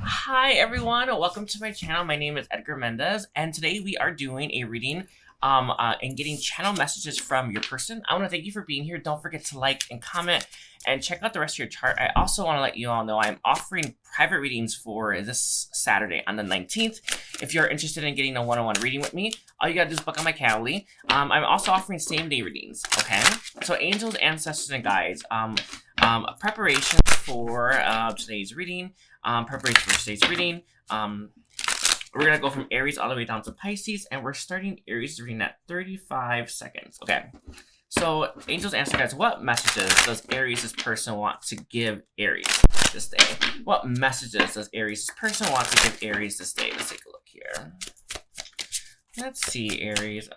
Hi everyone, welcome to my channel. My name is Edgar Mendez, and today we are doing a reading and getting channel messages from your person. I want to thank you for being here. Don't forget to like and comment and check out the rest of your chart. I also want to let you all know I'm offering private readings for this Saturday on the 19th. If you're interested in getting a one-on-one reading with me, all you gotta do is book on my Calendly. I'm also offering same-day readings, okay? So angels, ancestors, and guides. Preparations for today's reading. We're gonna go from Aries all the way down to Pisces, and we're starting Aries reading at 35 seconds. Okay. So, angels, answer guys, what messages does Aries' person want to give Aries this day? What messages does Aries' person want to give Aries this day? Let's take a look here. Let's see, Aries.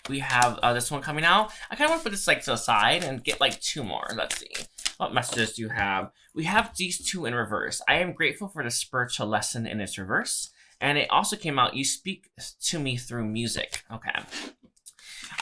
We have this one coming out. I kind of want to put this like to the side and get like two more. Let's see. What messages do you have? We have these two in reverse. I am grateful for the spiritual lesson in its reverse. And it also came out, you speak to me through music. Okay.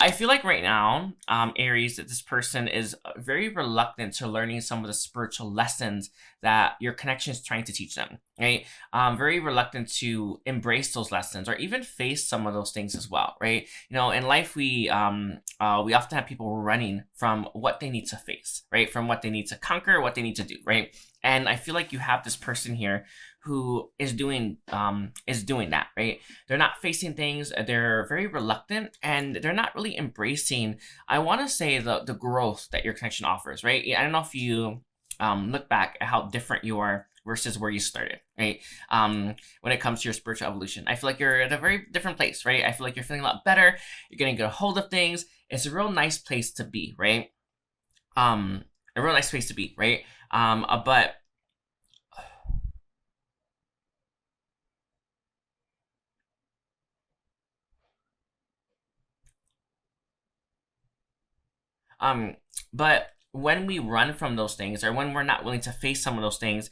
I feel like right now, Aries, that this person is very reluctant to learning some of the spiritual lessons that your connection is trying to teach them, right? Very reluctant to embrace those lessons or even face some of those things as well, right? You know, in life, we often have people running from what they need to face, right? From what they need to conquer, what they need to do, right? And I feel like you have this person here who is doing that, right? They're not facing things, they're very reluctant, and they're not really embracing, I want to say, the growth that your connection offers, right? I don't know if you look back at how different you are versus where you started, right? When it comes to your spiritual evolution, I feel like you're at a very different place, right? I feel like you're feeling a lot better, you're getting a good hold of things. It's a real nice place to be, right? A real nice place to be, right? But when we run from those things, or when we're not willing to face some of those things,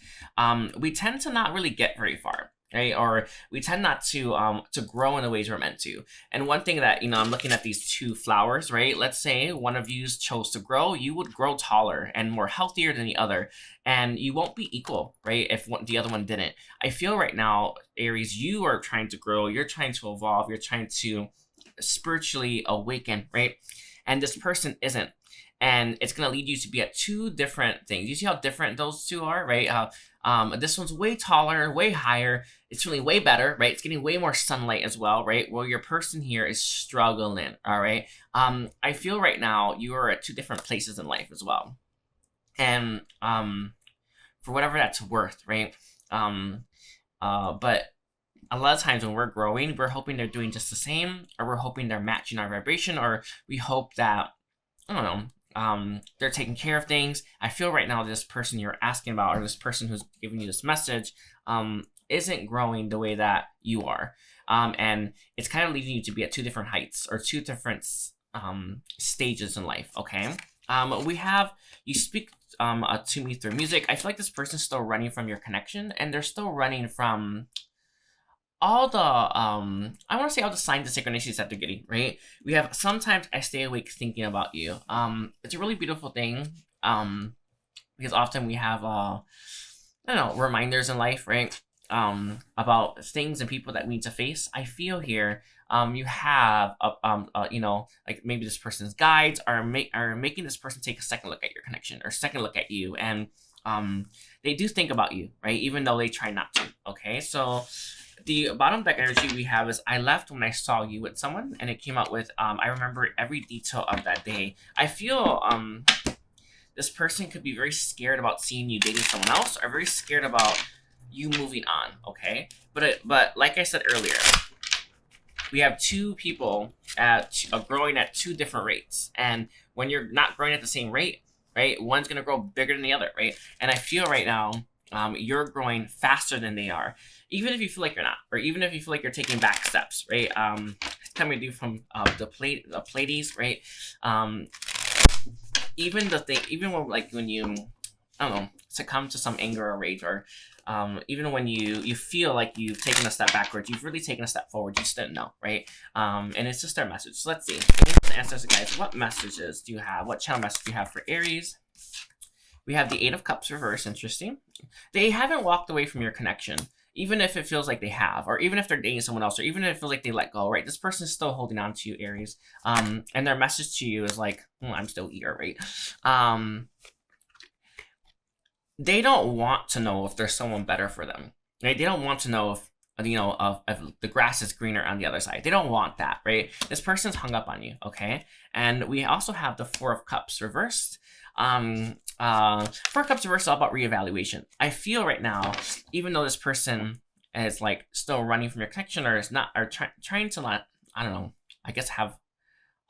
we tend to not really get very far, right? Or we tend not to grow in the ways we're meant to. And one thing that, I'm looking at these two flowers, right? Let's say one of you chose to grow, you would grow taller and more healthier than the other, and you won't be equal, right? If the other one didn't. I feel right now, Aries, you are trying to grow, you're trying to evolve, you're trying to spiritually awaken, right? And this person isn't. And it's going to lead you to be at two different things. You see how different those two are, right? This one's way taller, way higher. It's really way better, right? It's getting way more sunlight as well, right? Well, your person here is struggling, all right? I feel right now you are at two different places in life as well. And for whatever that's worth, right? But a lot of times when we're growing, we're hoping they're doing just the same, or we're hoping they're matching our vibration, or we hope that, I don't know, they're taking care of things. I feel right now this person you're asking about, or this person who's giving you this message, isn't growing the way that you are. And it's kind of leading you to be at two different heights, or two different stages in life, okay? We have, you speak to me through music. I feel like this person's still running from your connection, and they're still running from all the I want to say all the signs and synchronicities that they're getting, right? We have, sometimes I stay awake thinking about you. It's a really beautiful thing, because often we have I don't know, reminders in life, right? About things and people that we need to face. I feel here you have like maybe this person's guides are making this person take a second look at your connection, or second look at you, and they do think about you, right? Even though they try not to. Okay, so the bottom deck energy we have is, I left when I saw you with someone, and it came out with, I remember every detail of that day. I feel this person could be very scared about seeing you dating someone else, or very scared about you moving on, okay? But like I said earlier, we have two people growing at two different rates. And when you're not growing at the same rate, right, one's going to grow bigger than the other, right? And I feel right now, you're growing faster than they are, even if you feel like you're not, or even if you feel like you're taking back steps, right? It's coming to you from the Pleiades, right? Even when you, I don't know, succumb to some anger or rage, or even when you feel like you've taken a step backwards, you've really taken a step forward, you just didn't know, right? And it's just their message. So let's see. Ancestors, guys, what messages do you have? What channel message do you have for Aries? We have the Eight of Cups reverse. Interesting. They haven't walked away from your connection, even if it feels like they have, or even if they're dating someone else, or even if it feels like they let go, right? This person is still holding on to you, Aries. And their message to you is like, I'm still here, right? They don't want to know if there's someone better for them, right? They don't want to know if, if the grass is greener on the other side. They don't want that, right? This person's hung up on you, okay? And we also have the Four of Cups reversed. Four of Cups reversed is all about reevaluation. I feel right now, even though this person is like still running from your connection, or is not, or trying to not, I don't know, I guess have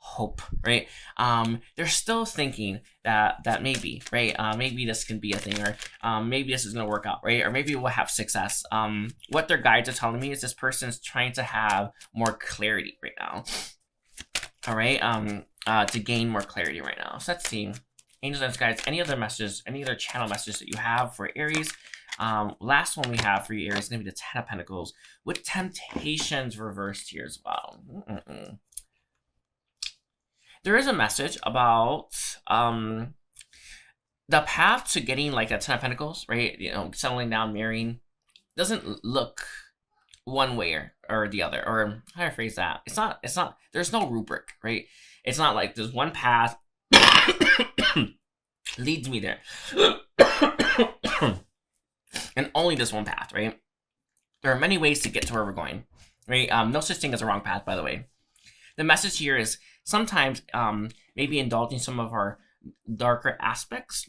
hope, right? They're still thinking that maybe, right? Maybe this can be a thing, or maybe this is gonna work out, right? Or maybe we'll have success. What their guides are telling me is this person is trying to have more clarity right now. All right, to gain more clarity right now. So let's see. Angels and guides, any other messages, any other channel messages that you have for Aries? Last one we have for you, Aries, is going to be the Ten of Pentacles with temptations reversed here as well. There is a message about the path to getting like a Ten of Pentacles, right? Settling down, marrying, doesn't look one way or the other, or how do I phrase that? It's not, there's no rubric, right? It's not like there's one path leads me there. And only this one path, right? There are many ways to get to where we're going, right? No such thing as a wrong path, by the way. The message here is sometimes maybe indulging some of our darker aspects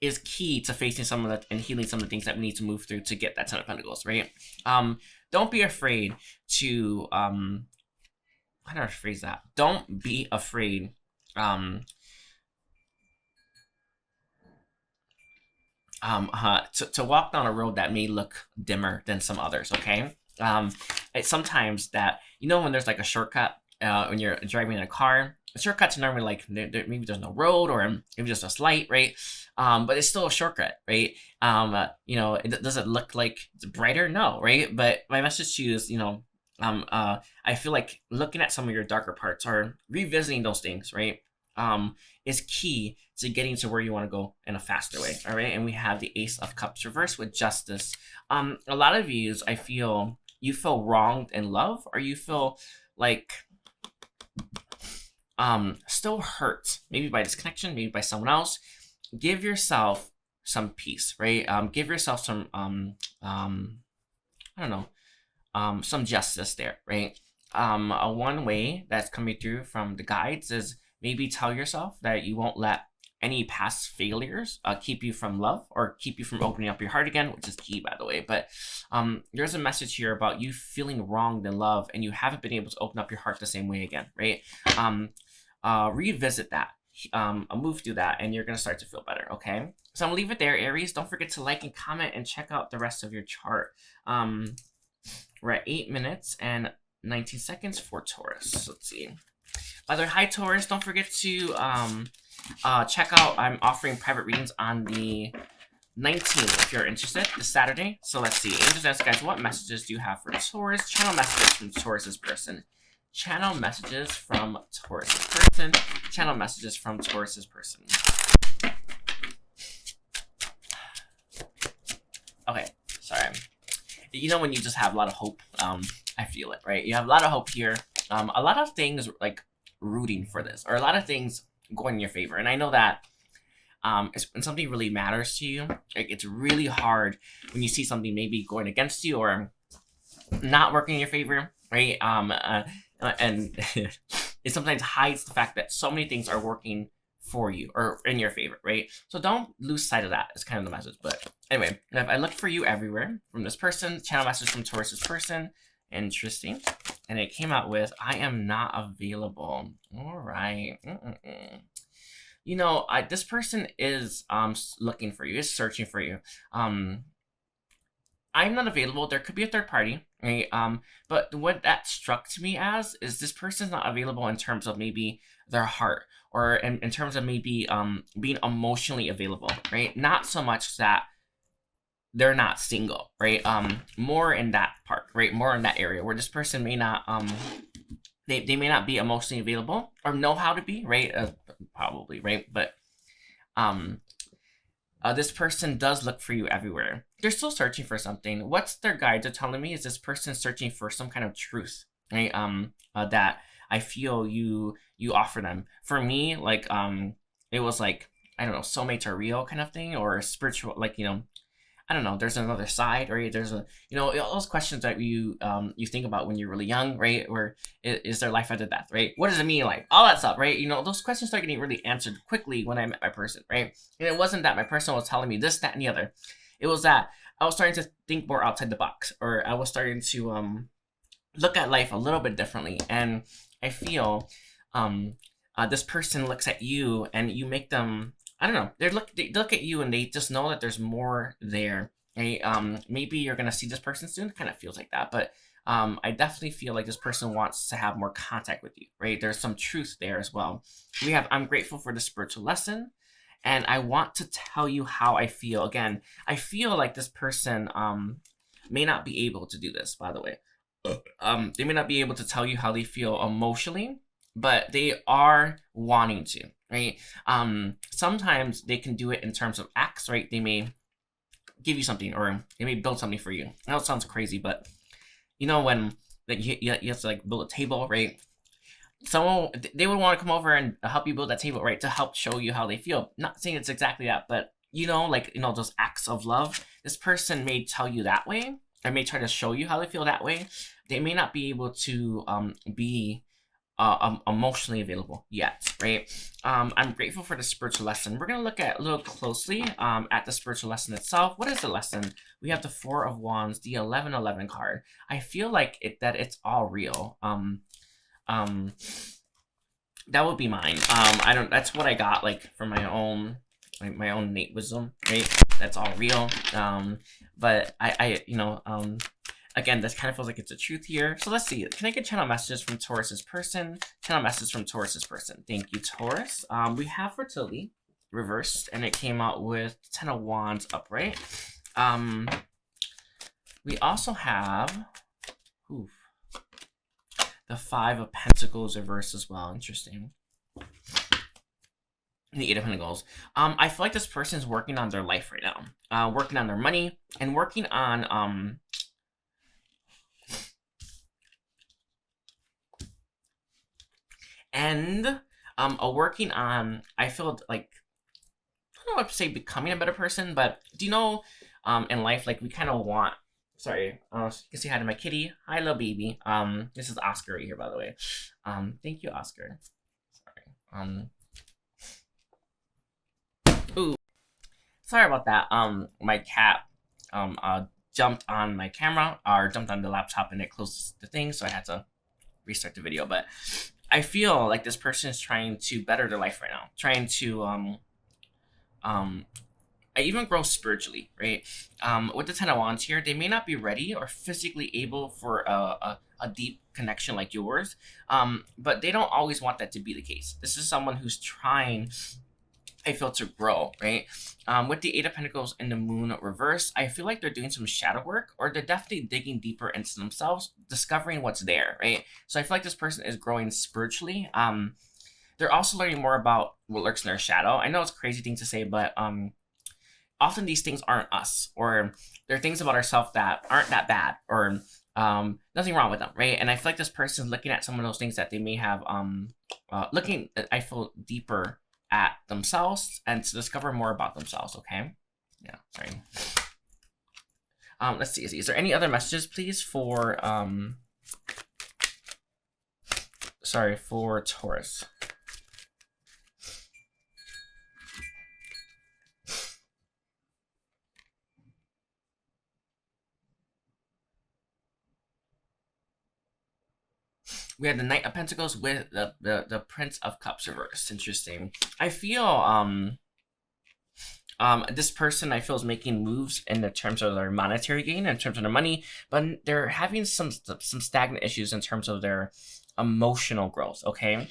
is key to facing some of the and healing some of the things that we need to move through to get that Ten of Pentacles, right? Don't be afraid to how do I phrase that? Don't be afraid to walk down a road that may look dimmer than some others, okay? It's sometimes that, when there's like a shortcut when you're driving in a car, shortcuts are normally like, maybe there's no road, or maybe just a slight, right? But it's still a shortcut, right? Does it look like it's brighter? No, right? But my message to you is, I feel like looking at some of your darker parts or revisiting those things, right? Is key to getting to where you want to go in a faster way, all right? And we have the Ace of Cups reversed with Justice. A lot of you, I feel, you feel wronged in love, or you feel like still hurt, maybe by this connection, maybe by someone else. Give yourself some peace, right? Give yourself some I don't know, some justice there, right? One way that's coming through from the guides is maybe tell yourself that you won't let any past failures keep you from love or keep you from opening up your heart again, which is key, by the way. But there's a message here about you feeling wronged in love and you haven't been able to open up your heart the same way again, right? Revisit that. Move through that, and you're going to start to feel better, okay? So I'm going to leave it there, Aries. Don't forget to like and comment and check out the rest of your chart. We're at 8 minutes and 19 seconds for Taurus. Let's see. By the way, hi, Taurus. Don't forget to check out, I'm offering private readings on the 19th if you're interested, this Saturday. So let's see. Angels ask, guys, what messages do you have for Taurus? Channel messages from Taurus's person. Channel messages from Taurus's person. Channel messages from Taurus's person. Okay, sorry. When you just have a lot of hope, I feel it, right? You have a lot of hope here. A lot of things like rooting for this, or a lot of things going in your favor. And I know that when something really matters to you, it's really hard when you see something maybe going against you or not working in your favor, right? And it sometimes hides the fact that so many things are working for you or in your favor, right? So don't lose sight of that. It's kind of the message. But anyway, if I look for you everywhere from this person, channel message from Taurus's person. Interesting. And it came out with, I am not available. All right. This person is looking for you, is searching for you. I'm not available. There could be a third party, right? But what that struck to me as is this person's not available in terms of maybe their heart, or in terms of maybe being emotionally available, right? Not so much that they're not single, right? More in that part, right? More in that area where this person may not they may not be emotionally available or know how to be, right? Probably, right? But This person does look for you everywhere. They're still searching for something. What's their guides are telling me is this person searching for some kind of truth, right? That I feel you offer them. For me, like it was like, I don't know, soulmates are real kind of thing, or spiritual, like, you know, I don't know, there's another side, right? There's a, you know, all those questions that you think about when you're really young, right? Or is there life after death, right? What does it mean, like, all that stuff, right? You know, those questions start getting really answered quickly when I met my person, right? And it wasn't that my person was telling me this, that, and the other. It was that I was starting to think more outside the box, or I was starting to look at life a little bit differently. And I feel this person looks at you and you make them, I don't know, they look at you and they just know that there's more there. Right? Maybe you're gonna see this person soon. It kind of feels like that, but I definitely feel like this person wants to have more contact with you. Right? There's some truth there as well. I'm grateful for the spiritual lesson, and I want to tell you how I feel. Again, I feel like this person may not be able to do this. By the way, they may not be able to tell you how they feel emotionally, but they are wanting to, right? Sometimes they can do it in terms of acts, right? They may give you something, or they may build something for you. I know it sounds crazy, but you know, when like you have to like build a table, right? Someone, they would want to come over and help you build that table, right? To help show you how they feel. Not saying it's exactly that, but you know, like, you know, those acts of love. This person may tell you that way, or may try to show you how they feel that way. They may not be able to be emotionally available yet, right? I'm grateful for the spiritual lesson. We're gonna look at a little closely at the spiritual lesson itself. What is the lesson? We have the Four of Wands, the 1111 card. I feel like that it's all real. That would be mine. That's what I got, like, from my own, like, my own innate wisdom, right? That's all real. But again, this kind of feels like it's a truth here. So let's see. Can I get channel messages from Taurus's person? Channel messages from Taurus's person. Thank you, Taurus. We have fertility reversed, and it came out with 10 of Wands upright. We also have the 5 of Pentacles reversed as well. Interesting. The 8 of Pentacles. I feel like this person is working on their life right now. Working on their money, and working on working on, I feel like, I don't know what to say, becoming a better person, but do you know, in life, like, we kind of want, sorry, you can say hi to my kitty. Hi, little baby. This is Oscar right here, by the way. Thank you, Oscar. Sorry. Ooh, sorry about that. My cat, jumped on my camera, or jumped on the laptop, and it closed the thing, so I had to restart the video. But I feel like this person is trying to better their life right now, trying to even grow spiritually, right? With the 10 of Wands here, they may not be ready or physically able for a deep connection like yours, but they don't always want that to be the case. This is someone who's trying, I feel, to grow, right? With the 8 of Pentacles and the Moon reverse, I feel like they're doing some shadow work, or they're definitely digging deeper into themselves, discovering what's there, right? So I feel like this person is growing spiritually. They're also learning more about what lurks in their shadow. I know it's a crazy thing to say, but often these things aren't us, or there are things about ourselves that aren't that bad, or nothing wrong with them, right? And I feel like this person is looking at some of those things that they may have, looking, I feel, deeper at themselves, and to discover more about themselves. Okay, yeah, sorry. Let's see, is there any other messages, please, for for Taurus? We had the Knight of Pentacles with the Prince of Cups reversed. Interesting. I feel this person, I feel, is making moves in the terms of their monetary gain, in terms of their money, but they're having some stagnant issues in terms of their emotional growth. Okay,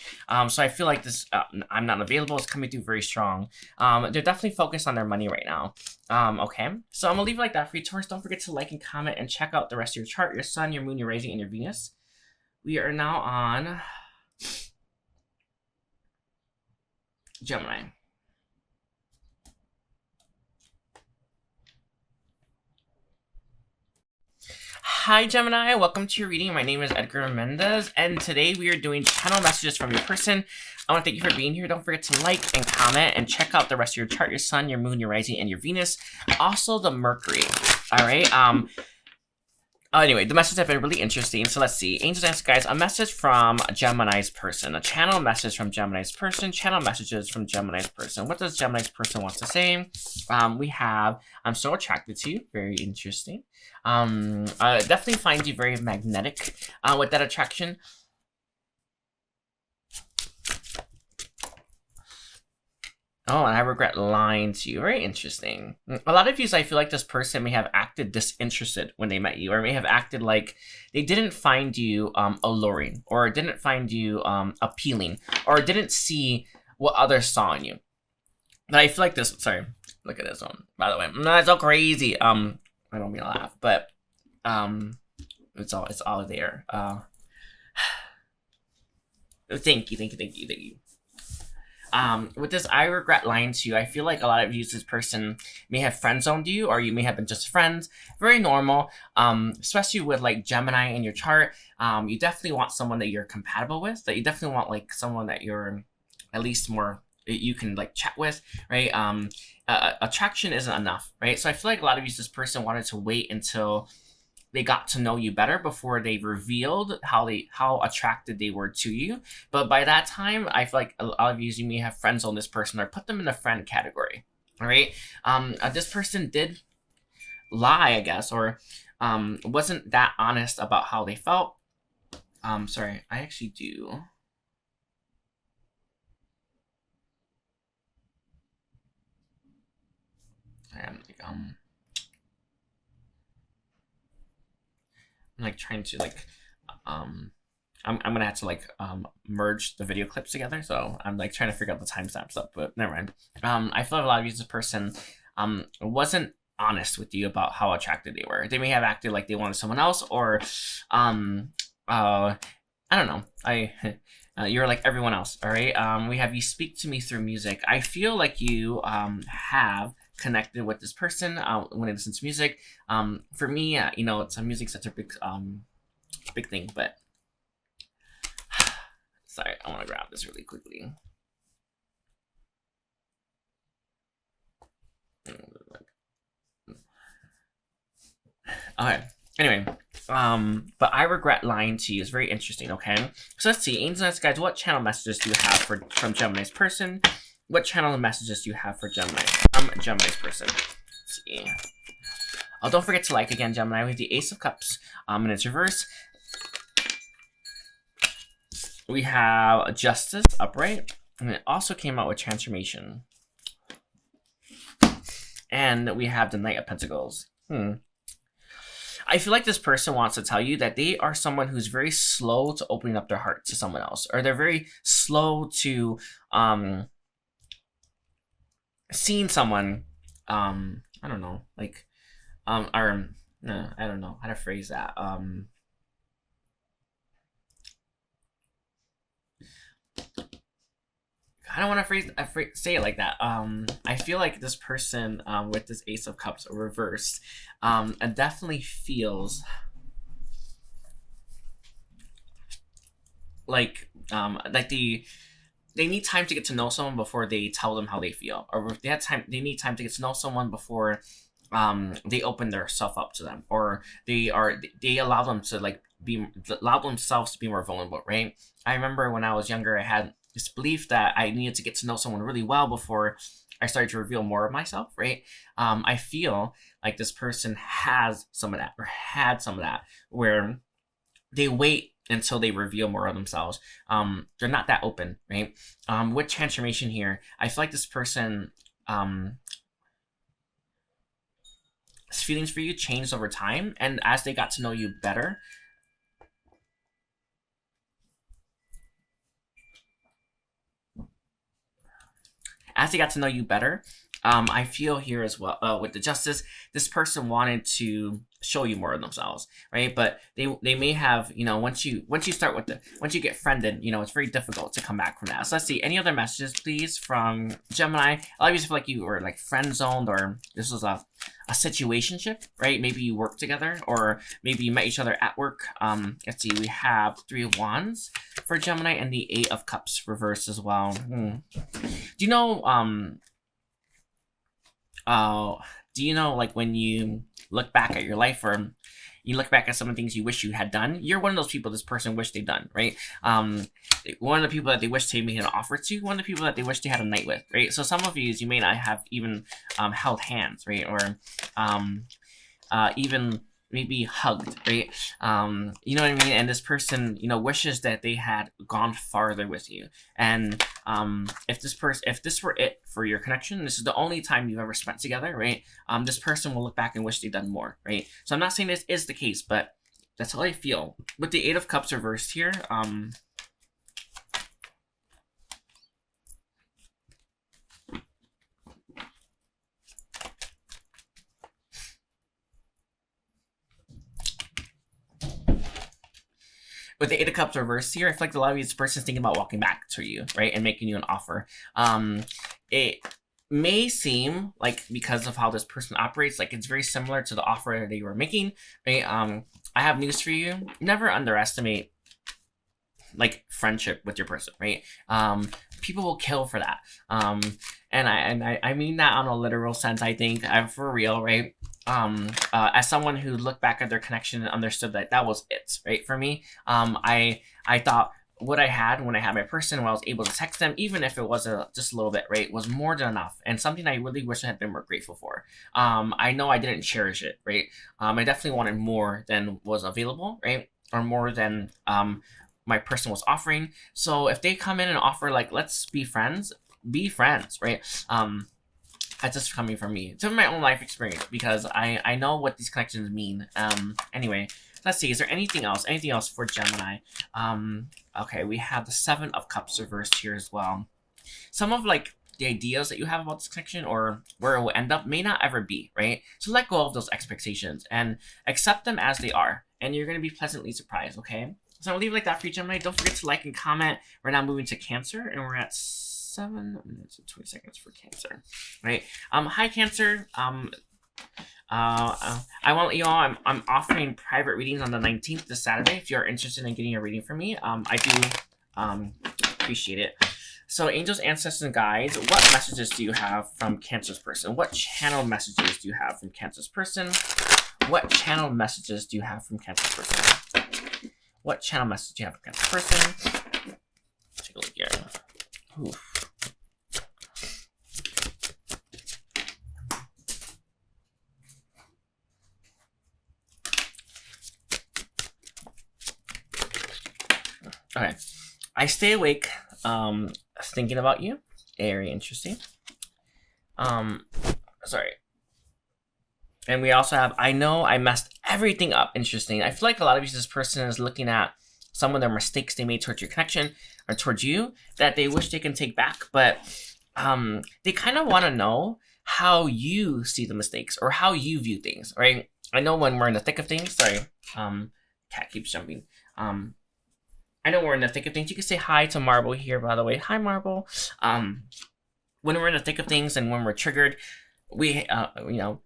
so I feel like this I'm not available is coming through very strong. They're definitely focused on their money right now. Okay, so I'm gonna leave it like that for you, Taurus. Don't forget to like and comment, and check out the rest of your chart, your Sun, your Moon, your Rising, and your Venus. We are now on Gemini. Hi Gemini, welcome to your reading. My name is Edgar Mendez, and today we are doing channel messages from your person. I want to thank you for being here. Don't forget to like and comment and check out the rest of your chart, your sun, your moon, your rising, and your Venus. Also the Mercury. Alright, anyway, the messages have been really interesting. So let's see. Angels and guys, a message from Gemini's person. A channel message from Gemini's person. Channel messages from Gemini's person. What does Gemini's person want to say? We have, I'm so attracted to you. Very interesting. Definitely find you very magnetic with that attraction. Oh, and I regret lying to you. Very interesting. A lot of you, I feel like this person may have acted disinterested when they met you, or may have acted like they didn't find you alluring, or didn't find you appealing, or didn't see what others saw in you. But I feel like this. Sorry, look at this one. By the way, that's so crazy. I don't mean to laugh, but it's all there. Thank you. With this, I regret lying to you. I feel like a lot of you, this person may have friend zoned you, or you may have been just friends. Very normal. Especially with like Gemini in your chart. You definitely want someone that you're compatible with. That you definitely want like someone that you're at least more you can like chat with, right? Attraction isn't enough, right? So I feel like a lot of you, this person wanted to wait until they got to know you better before they revealed how attracted they were to you. But by that time, I feel like a lot of you may have friends on this person or put them in the friend category. All right. This person did lie, I guess, or wasn't that honest about how they felt. Sorry, I actually do. I'm like trying to like I'm gonna have to like merge the video clips together, so I'm like trying to figure out the timestamps up, but never mind. I feel like a lot of you, this person wasn't honest with you about how attracted they were. They may have acted like they wanted someone else, or I don't know. You're like everyone else. All right. We have you speak to me through music. I feel like you have connected with this person when it listens to music. For me, you know, it's music such a big thing, but sorry, I want to grab this really quickly. Okay. Anyway, but I regret lying to you is very interesting. Okay, so let's see, angels and guys, what channel messages do you have from Gemini's person? What channel messages do you have for Gemini's person? Let's see. Oh, don't forget to like again, Gemini, with the Ace of Cups in its reverse. We have Justice upright, and it also came out with Transformation. And we have the Knight of Pentacles. I feel like this person wants to tell you that they are someone who's very slow to opening up their heart to someone else, or they're very slow to seeing someone. I don't know, like or no, I don't know how to phrase that. I don't want to say it like that. I feel like this person with this Ace of Cups reversed definitely feels like they need time to get to know someone before they tell them how they feel, or if they need time to get to know someone before they open their self up to them, or they allow them to allow themselves to be more vulnerable, right? I remember when I was younger, I had this belief that I needed to get to know someone really well before I started to reveal more of myself, right? I feel like this person has some of that, or had some of that, where they wait until they reveal more of themselves. They're not that open, right? With Transformation here, I feel like this person feelings for you changed over time, and as they got to know you better, I feel here as well with the Justice, this person wanted to show you more of themselves, right? But they may have, you know, once you get friended, you know, it's very difficult to come back from that. So let's see, any other messages, please, from Gemini? A lot of you feel like you were like friend zoned, or this was a situationship, right? Maybe you work together, or maybe you met each other at work. Let's see, we have 3 of Wands for Gemini and the 8 of Cups reversed as well. Do you know, like when you look back at your life, or you look back at some of the things you wish you had done, you're one of those people this person wished they'd done, right? One of the people that they wish they made an offer to, one of the people that they wish they had a night with, right? So some of you may not have even held hands, right? Or even maybe hugged, right? You know what I mean? And this person, you know, wishes that they had gone farther with you. And if this were it for your connection, this is the only time you've ever spent together, right? This person will look back and wish they'd done more, right? So I'm not saying this is the case, but that's how I feel. With the 8 of Cups reversed here, with the 8 of Cups reversed here, I feel like a lot of you, this person's thinking about walking back to you, right? And making you an offer. It may seem like, because of how this person operates, like it's very similar to the offer that you were making, right? I have news for you. Never underestimate like friendship with your person, right? People will kill for that. And I mean that on a literal sense, I think. I'm for real, right? As someone who looked back at their connection and understood that that was it, right? For me, I thought what I had when I had my person, when I was able to text them, even if it was just a little bit, right, was more than enough, and something I really wish I had been more grateful for. I know I didn't cherish it, right? I definitely wanted more than was available, right? Or more than my person was offering. So if they come in and offer like, let's be friends, right? That's just coming from me, to my own life experience, because I know what these connections mean. Anyway, let's see, is there anything else for Gemini? Okay, we have the 7 of Cups reversed here as well. Some of like the ideas that you have about this connection, or where it will end up, may not ever be, right? So let go of those expectations and accept them as they are, and you're going to be pleasantly surprised, okay? So I'll leave it like that for you, Gemini. Don't forget to like and comment. We're now moving to Cancer, and we're at 7 minutes and 20 seconds for Cancer, right? Hi, Cancer. I want to let you all, I'm offering private readings on the 19th, this Saturday. If you're interested in getting a reading from me, I do appreciate it. So, angels, ancestors, and guides, what messages do you have from Cancer's person? What channel messages do you have from Cancer's person? What channel messages do you have from Cancer's person? What channel message do you have from Cancer's person? Take a look here. Oof. Okay, I stay awake, thinking about you. Very interesting. Sorry. And we also have, I know I messed everything up. Interesting. I feel like a lot of you, this person is looking at some of their mistakes they made towards your connection, or towards you, that they wish they can take back, but they kind of want to know how you see the mistakes, or how you view things, right? I know when we're in the thick of things, sorry, cat keeps jumping. I know we're in the thick of things. You can say hi to Marble here, by the way. Hi, Marble. When we're in the thick of things and when we're triggered, we, you know,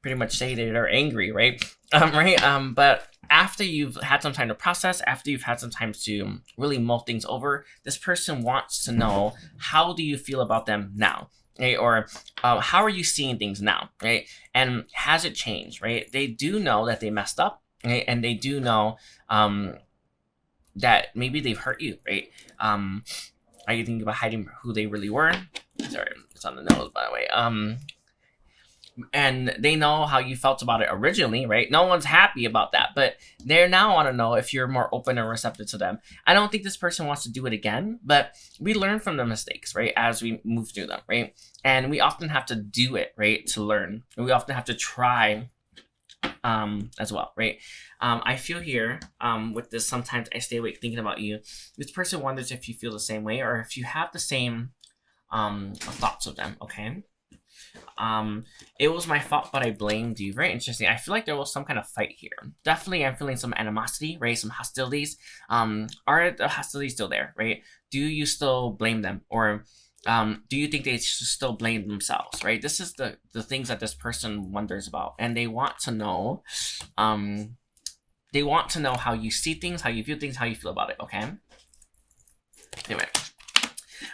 pretty much say that they're angry, right? But after you've had some time to process, after you've had some time to really mull things over, this person wants to know, how do you feel about them now? Right? Or how are you seeing things now, right? And has it changed, right? They do know that they messed up, right? And they do know that maybe they've hurt you, right? Are you thinking about hiding who they really were? Sorry, it's on the nose, by the way. And they know how you felt about it originally, right? No one's happy about that, but they now want to know if you're more open and receptive to them. I don't think this person wants to do it again, but we learn from the mistakes, right? As we move through them, right? And we often have to do it, right? To learn. And we often have to try as well, right? I feel here with this, sometimes I stay awake thinking about you. This person wonders if you feel the same way, or if you have the same thoughts of them, okay? It was my fault, but I blamed you. Very interesting. I feel like there was some kind of fight here. Definitely, I'm feeling some animosity, right? Some hostilities. Are the hostilities still there, right? Do you still blame them, or do you think they should still blame themselves, right? This is the things that this person wonders about, and they want to know, how you see things, how you view things, how you feel about it. Okay. Anyway,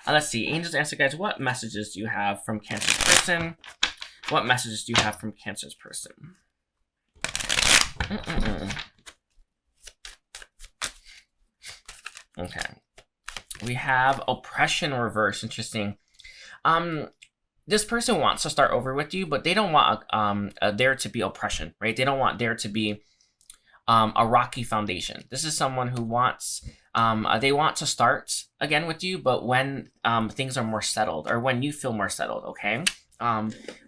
let's see. Angels answer, guys. What messages do you have from Cancer's person? What messages do you have from Cancer's person? Okay. We have oppression reverse. Interesting. This person wants to start over with you, but they don't want there to be oppression, right? They don't want there to be a rocky foundation. This is someone who wants, they want to start again with you, but when things are more settled, or when you feel more settled, okay?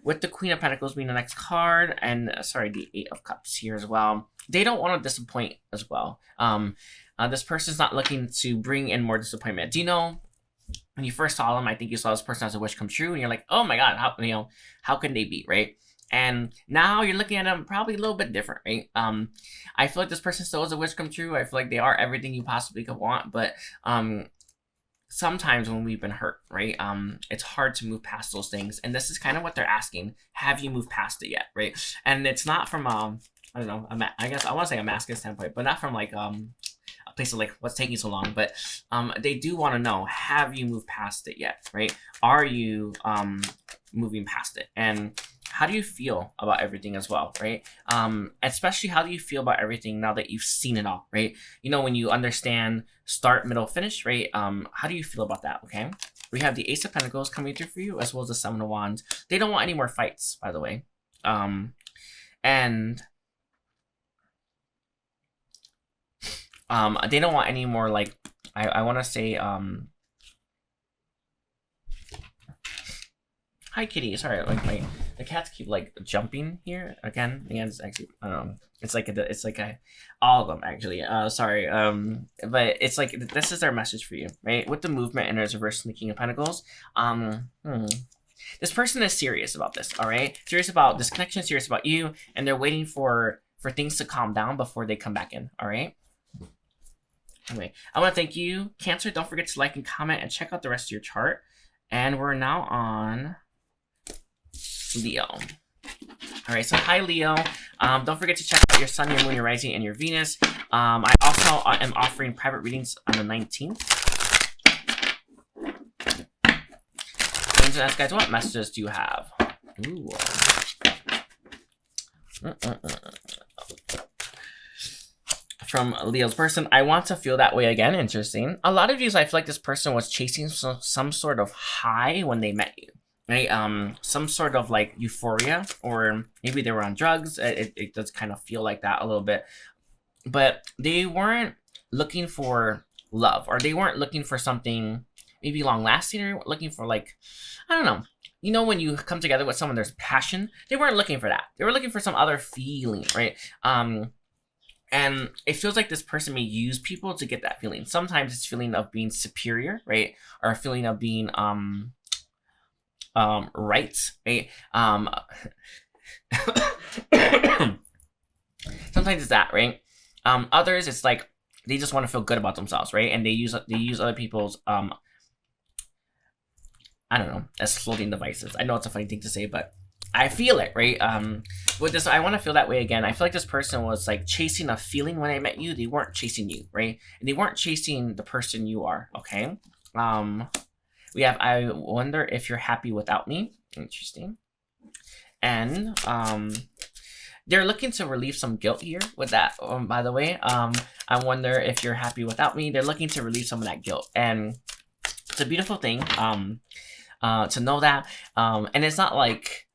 With the Queen of Pentacles being the next card, and sorry, the Eight of Cups here as well. They don't want to disappoint as well. This person's not looking to bring in more disappointment. Do you know, when you first saw them, I think you saw this person as a wish come true, and you're like, oh my God, how can they be, right? And now you're looking at them probably a little bit different, right? I feel like this person still is a wish come true. I feel like they are everything you possibly could want, but sometimes when we've been hurt, right, it's hard to move past those things. And this is kind of what they're asking. Have you moved past it yet, right? And it's not from, I don't know, I guess I want to say a masculine standpoint, but not from like a place of like, what's taking so long? But they do want to know, have you moved past it yet, right? Are you moving past it? And how do you feel about everything as well, right? Especially how do you feel about everything now that you've seen it all, right? You know, when you understand start, middle, finish, right? How do you feel about that, okay? We have the Ace of Pentacles coming through for you, as well as the Seven of Wands. They don't want any more fights, by the way. And they don't want any more, like, I want to say, hi, kitty. Sorry, like the cats keep like jumping here again. The it's actually it's like all of them actually. Sorry. But it's like this is their message for you, right? With the movement and there's reverse the King of Pentacles. This person is serious about this. All right, serious about this connection, serious about you, and they're waiting for things to calm down before they come back in. All right. Anyway, I want to thank you, Cancer. Don't forget to like and comment and check out the rest of your chart. And we're now on Leo. All right, so hi, Leo. Don't forget to check out your Sun, your Moon, your Rising, and your Venus. I also am offering private readings on the 19th. Ask guys, what messages do you have? Ooh. From Leo's person, I want to feel that way again. Interesting. A lot of you, I feel like this person was chasing some sort of high when they met you, right? Some sort of like euphoria, or maybe they were on drugs. It does kind of feel like that a little bit, but they weren't looking for love, or they weren't looking for something maybe long lasting, or looking for, like, I don't know. You know, when you come together with someone, there's passion. They weren't looking for that. They were looking for some other feeling, right? And it feels like this person may use people to get that feeling. Sometimes it's feeling of being superior, right? Or a feeling of being right, right? Sometimes it's that, right? Others, it's like they just want to feel good about themselves, right? And they use other people's I don't know, as floating devices. I know it's a funny thing to say, but I feel it, right? With this, I want to feel that way again. I feel like this person was like chasing a feeling when I met you. They weren't chasing you, right? And they weren't chasing the person you are, okay? We have, I wonder if you're happy without me. Interesting. And they're looking to relieve some guilt here with that, by the way. I wonder if you're happy without me. They're looking to relieve some of that guilt. And it's a beautiful thing to know that. And it's not like,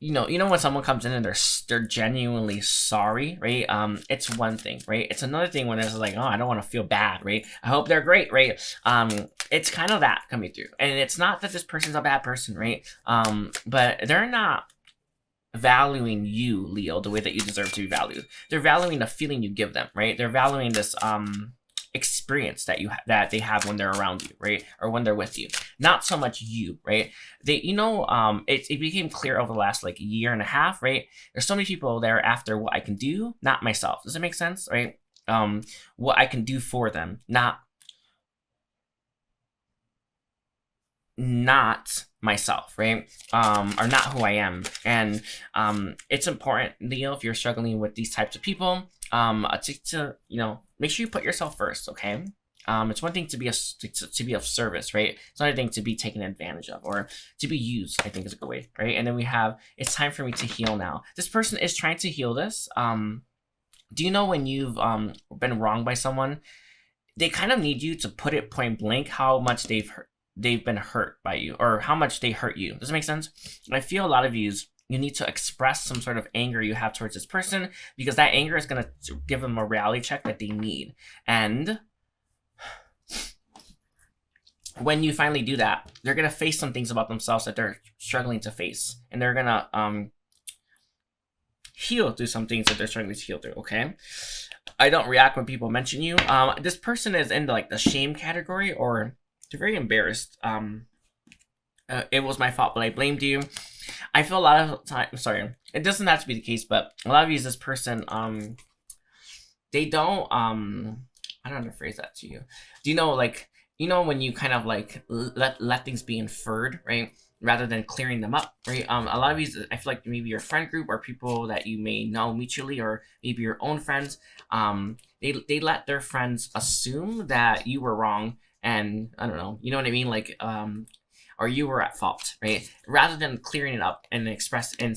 you know when someone comes in and they're genuinely sorry, right? It's one thing, right? It's another thing when it's like, oh, I don't want to feel bad, right? I hope they're great, right? It's kind of that coming through. And it's not that this person's a bad person, right? But they're not valuing you, Leo, the way that you deserve to be valued. They're valuing the feeling you give them, right? They're valuing this experience that that they have when they're around you, right? Or when they're with you, not so much you, right? They, it became clear over the last like year and a half, right? There's so many people that are after what I can do, not myself. Does that make sense, right? What I can do for them, not myself, right? Or not who I am. And it's important, Leo, if you're struggling with these types of people, to make sure you put yourself first, okay? It's one thing to be of service, right? It's another thing to be taken advantage of or to be used, I think is a good way, right? And then we have, it's time for me to heal now. This person is trying to heal this. Do you know when you've been wronged by someone, they kind of need you to put it point blank how much they've been hurt by you or how much they hurt you. Does it make sense? I feel a lot of you need to express some sort of anger you have towards this person because that anger is going to give them a reality check that they need. And when you finally do that, they're going to face some things about themselves that they're struggling to face. And they're going to heal through some things that they're struggling to heal through, okay? I don't react when people mention you. This person is in like the shame category or they're very embarrassed. It was my fault, but I blamed you. I feel a lot of time, sorry, it doesn't have to be the case, but a lot of you, this person, they don't, I don't know how to phrase that to you. Do you know, like, when you kind of like let things be inferred, right? Rather than clearing them up, right? A lot of these, I feel like maybe your friend group or people that you may know mutually or maybe your own friends, they let their friends assume that you were wrong and, I don't know, you know what I mean? Like, or you were at fault, right? Rather than clearing it up and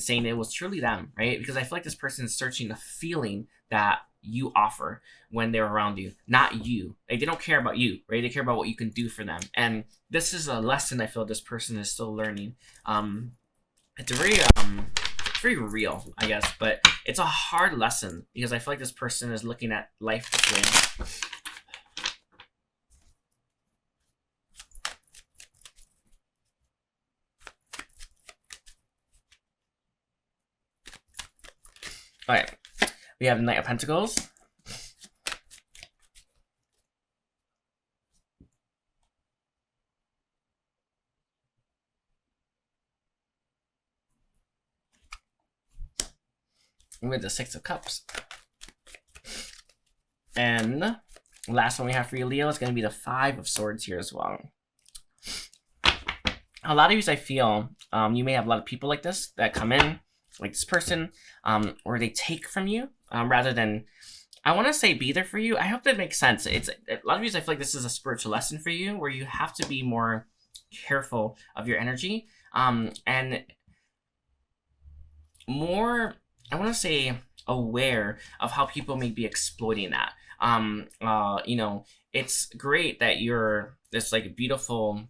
saying it was truly them, right? Because I feel like this person is searching the feeling that you offer when they're around you, not you. Like, they don't care about you, right? They care about what you can do for them. And this is a lesson I feel this person is still learning. It's very real, I guess, but it's a hard lesson because I feel like this person is looking at life this way. All right, we have Knight of Pentacles. With the Six of Cups. And the last one we have for you, Leo, is going to be the Five of Swords here as well. A lot of you, I feel, you may have a lot of people like this that come in, like this person, or they take from you rather than, I want to say, be there for you. I hope that makes sense. It's a lot of you, I feel like this is a spiritual lesson for you where you have to be more careful of your energy and more, I want to say, aware of how people may be exploiting that. It's great that you're this like beautiful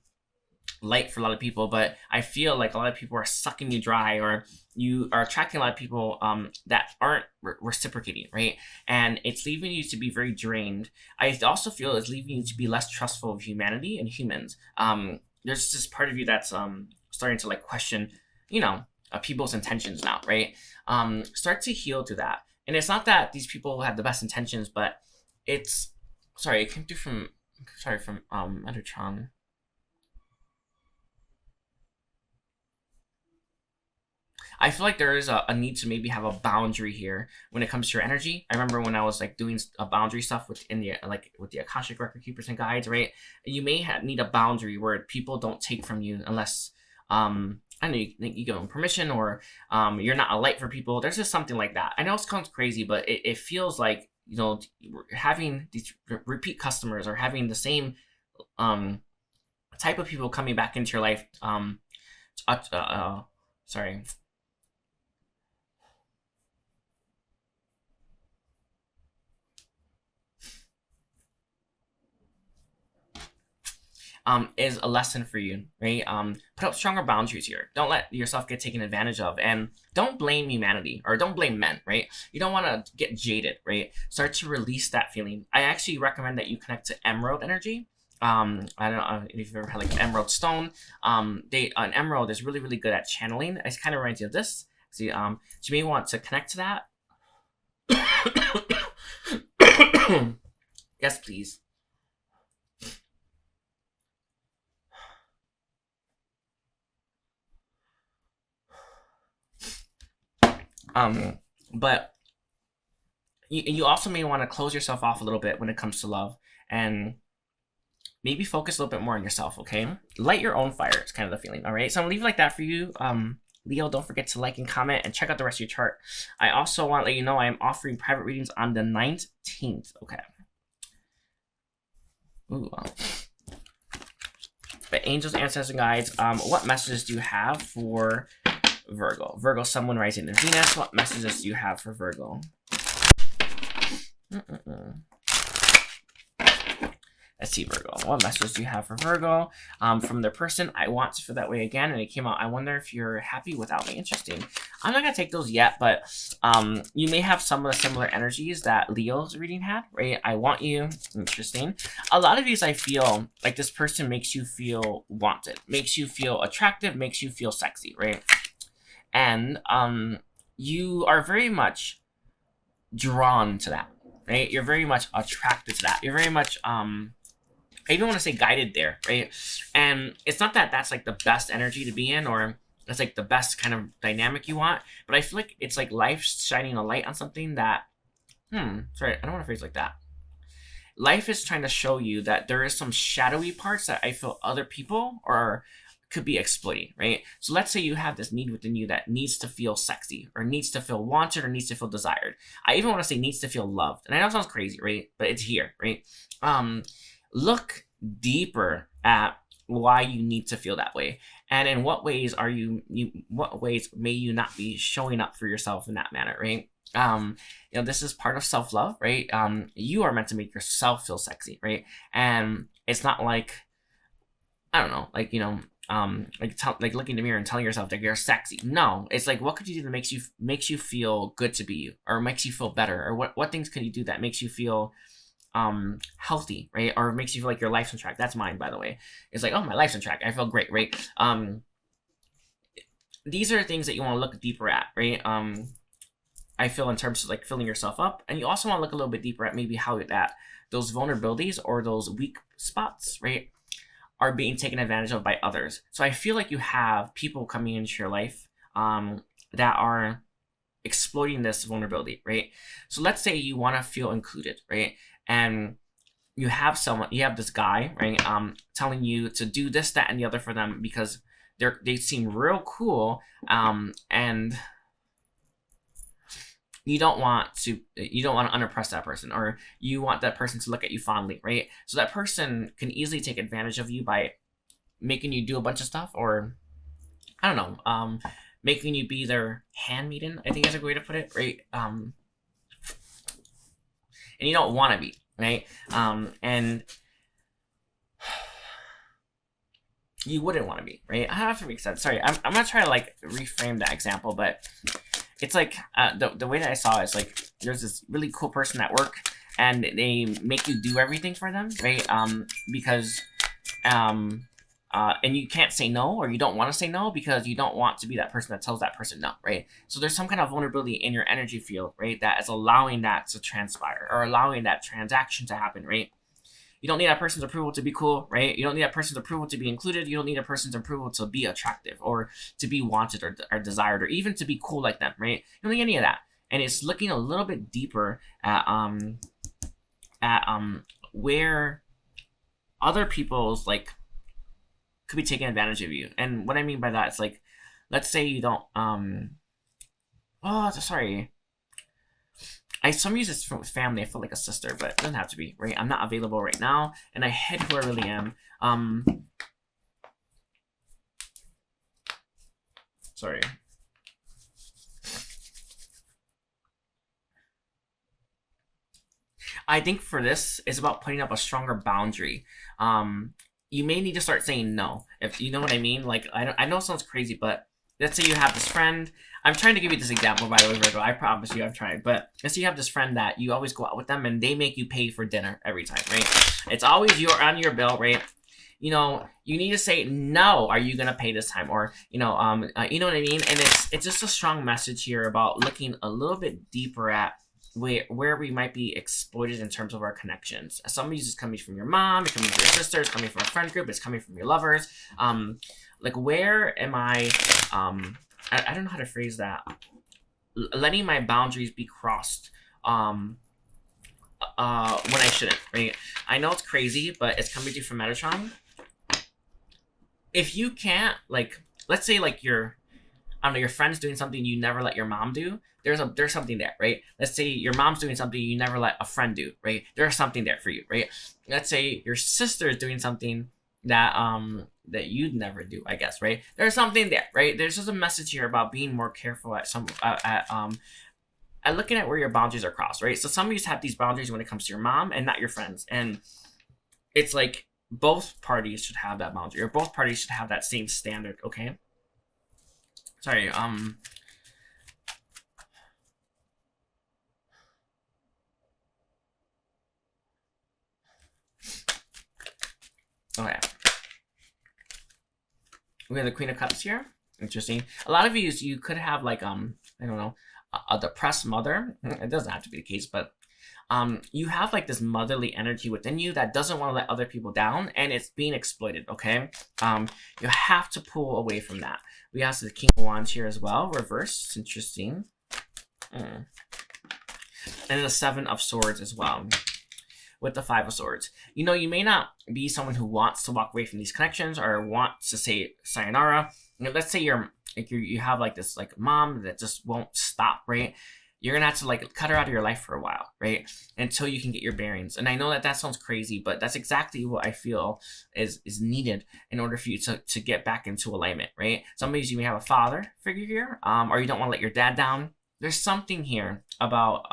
light for a lot of people, but I feel like a lot of people are sucking you dry, or you are attracting a lot of people that aren't reciprocating, right? And it's leaving you to be very drained. I also feel it's leaving you to be less trustful of humanity and humans. There's this part of you that's starting to like question, people's intentions now, right? Start to heal through that. And it's not that these people have the best intentions, but it's, sorry, it came through from Metatron. I feel like there is a need to maybe have a boundary here when it comes to your energy. I remember when I was like doing a boundary stuff with the Akashic record keepers and guides, right? You may need a boundary where people don't take from you unless I know you give them permission, or you're not a light for people. There's just something like that. I know it sounds crazy, but it feels like having these repeat customers or having the same type of people coming back into your life. Sorry. Is a lesson for you, right? Put up stronger boundaries here. Don't let yourself get taken advantage of, and don't blame humanity, or don't blame men, right? You don't want to get jaded, right? Start to release that feeling. I actually recommend that you connect to emerald energy. I don't know if you've ever had like an emerald stone. An emerald is really, really good at channeling. It kind of reminds you of this. See, so you may want to connect to that. Yes, please. But you also may want to close yourself off a little bit when it comes to love, and maybe focus a little bit more on yourself, okay? Light your own fire is kind of the feeling, all right? So I'm gonna leave it like that for you. Leo, don't forget to like and comment and check out the rest of your chart. I also want to let you know I am offering private readings on the 19th, okay? Ooh, but angels, ancestors, and guides, what messages do you have for Virgo? Virgo, someone rising in Venus, what messages do you have for Virgo? Let's see, Virgo. What message do you have for Virgo? From their person, I want to feel that way again, and it came out, I wonder if you're happy without me. Interesting. I'm not going to take those yet, but you may have some of the similar energies that Leo's reading had, right? I want you. Interesting. A lot of these, I feel like this person makes you feel wanted, makes you feel attractive, makes you feel sexy, right? And you are very much drawn to that, right? You're very much attracted to that. You're very much I even want to say guided there, right? And it's not that that's like the best energy to be in, or it's like the best kind of dynamic you want, but I feel like it's like life shining a light on something that, sorry, I don't want to phrase it like that. Life is trying to show you that there is some shadowy parts that I feel other people could be exploiting, right? So let's say you have this need within you that needs to feel sexy, or needs to feel wanted, or needs to feel desired. I even want to say needs to feel loved. And I know it sounds crazy, right? But it's here, right? Look deeper at why you need to feel that way, and in what ways are what ways may you not be showing up for yourself in that manner, right? This is part of self-love, right? You are meant to make yourself feel sexy, right? And it's not like, I don't know, like, like looking in the mirror and telling yourself that you're sexy. No, it's like, what could you do that makes you feel good to be you, or makes you feel better, or what things can you do that makes you feel healthy, right? Or makes you feel like your life's on track. That's mine, by the way. It's like, oh, my life's on track. I feel great, right? These are things that you want to look deeper at, right? I feel in terms of like filling yourself up, and you also want to look a little bit deeper at maybe how that those vulnerabilities or those weak spots, right, are being taken advantage of by others. So I feel like you have people coming into your life that are exploiting this vulnerability, right? So let's say you want to feel included, right? And you have this guy, right, telling you to do this, that, and the other for them because they seem real cool, and you don't want to unimpress that person, or you want that person to look at you fondly, right? So that person can easily take advantage of you by making you do a bunch of stuff, or I don't know, making you be their handmaiden, I think is a good way to put it, right? And you don't want to be, right? And you wouldn't want to be, right? I have to make sense. Sorry, I'm gonna try to like reframe that example, but it's like the way that I saw it is like there's this really cool person at work, and they make you do everything for them, right? Because and you can't say no, or you don't want to say no because you don't want to be that person that tells that person no, right? So there's some kind of vulnerability in your energy field, right, that is allowing that to transpire, or allowing that transaction to happen, right? You don't need that person's approval to be cool, right? You don't need that person's approval to be included. You don't need a person's approval to be attractive, or to be wanted, or desired, or even to be cool like them, right? You don't need any of that. And it's looking a little bit deeper at where other people's like could be taking advantage of you. And what I mean by that is like, let's say you don't some use this from family. I feel like a sister, but it doesn't have to be, right? I'm not available right now, and I hid who I really am. Sorry. I think for this, it's about putting up a stronger boundary. You may need to start saying no, if you know what I mean. Like, I know it sounds crazy, but let's say you have this friend. I'm trying to give you this example, by the way, Virgo. I promise you, I've tried. But let's say you have this friend that you always go out with them, and they make you pay for dinner every time, right? It's always on your bill, right? You need to say no. Are you gonna pay this time? Or you know what I mean? And it's just a strong message here about looking a little bit deeper at where we might be exploited in terms of our connections. Some of these is coming from your mom, it's coming from your sister, it's coming from a friend group, it's coming from your lovers. Like, where am I don't know how to phrase that. letting my boundaries be crossed when I shouldn't, right? I know it's crazy, but it's coming through from Metatron. If you can't, like, let's say like your, I don't know, your friend's doing something you never let your mom do. There's something there, right? Let's say your mom's doing something you never let a friend do, right? There's something there for you, right? Let's say your sister is doing something that that you'd never do, I guess, right? There's something there, right? There's just a message here about being more careful at looking at where your boundaries are crossed, right? So some of you have these boundaries when it comes to your mom and not your friends, and it's like both parties should have that boundary, or both parties should have that same standard, okay? Sorry, okay. We have the Queen of Cups here. Interesting. A lot of you could have like, I don't know, a depressed mother. It doesn't have to be the case, but you have like this motherly energy within you that doesn't want to let other people down, and it's being exploited, okay? You have to pull away from that. We have the King of Wands here as well, reversed. Interesting. And the Seven of Swords as well, with the Five of Swords. You know, you may not be someone who wants to walk away from these connections or wants to say sayonara. You know, let's say you have like this like mom that just won't stop, right? You're gonna have to like cut her out of your life for a while, right? Until you can get your bearings. And I know that sounds crazy, but that's exactly what I feel is needed in order for you to get back into alignment, right? Some of you may have a father figure here, or you don't want to let your dad down. There's something here about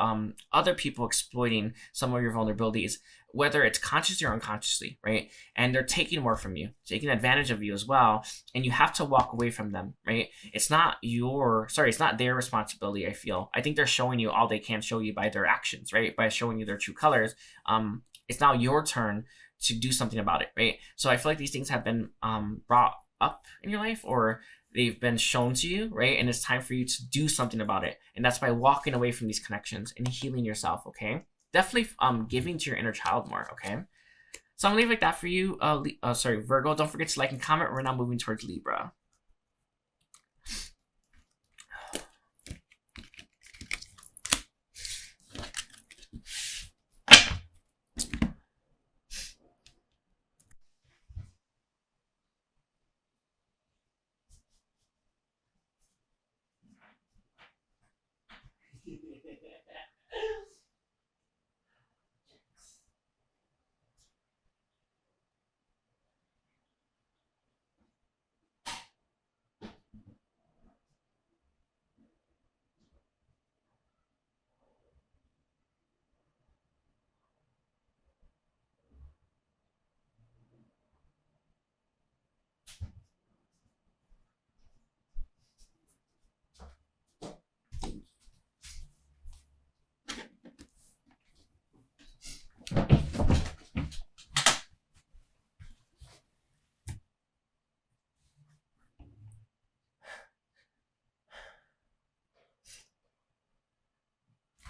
other people exploiting some of your vulnerabilities, whether it's consciously or unconsciously, right? And they're taking more from you, taking advantage of you as well, and you have to walk away from them, right? It's not their responsibility, I feel. I think they're showing you all they can show you by their actions, right? By showing you their true colors. It's now your turn to do something about it, right? So I feel like these things have been brought up in your life, or they've been shown to you, right? And it's time for you to do something about it. And that's by walking away from these connections and healing yourself, okay? Definitely giving to your inner child more, okay? So I'm gonna leave it like that for you. Virgo. Don't forget to like and comment. We're now moving towards Libra.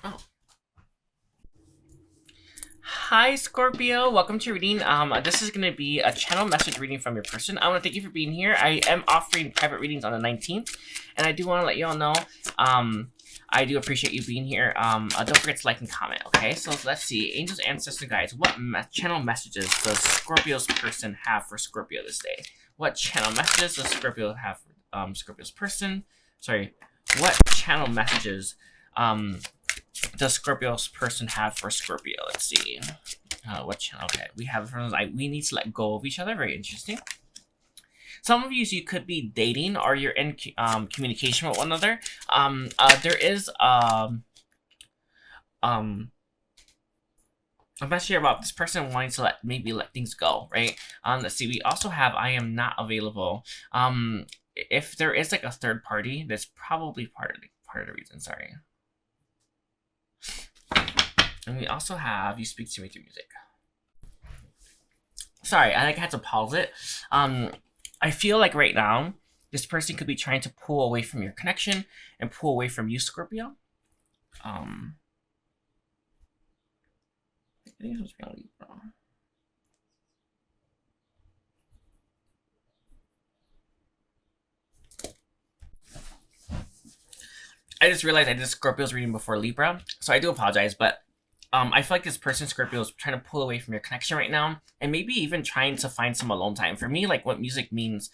Oh. Hi, Scorpio. Welcome to your reading. This is going to be a channel message reading from your person. I want to thank you for being here. I am offering private readings on the 19th, and I do want to let you all know, I do appreciate you being here. Don't forget to like and comment, okay? So let's see. Angels, ancestor guides, what channel messages does Scorpio's person have for Scorpio this day? What channel messages does Scorpio have for Scorpio's person? Sorry. What channel messages does Scorpio's person have for Scorpio? Let's see. What channel? Okay, we have we need to let go of each other. Very interesting. Some of you could be dating, or you're in communication with one another. There is I'm not sure about this person wanting to let things go, right? Let's see. We also have I am not available. If there is like a third party, that's probably part of the reason. Sorry. And we also have you speak to me through music. Sorry, I had to pause it. I feel like right now this person could be trying to pull away from your connection and pull away from you, Scorpio. I think it was really wrong. I just realized I did Scorpio's reading before Libra, so I do apologize, but I feel like this person, Scorpio, is trying to pull away from your connection right now, and maybe even trying to find some alone time. For me, like what music means,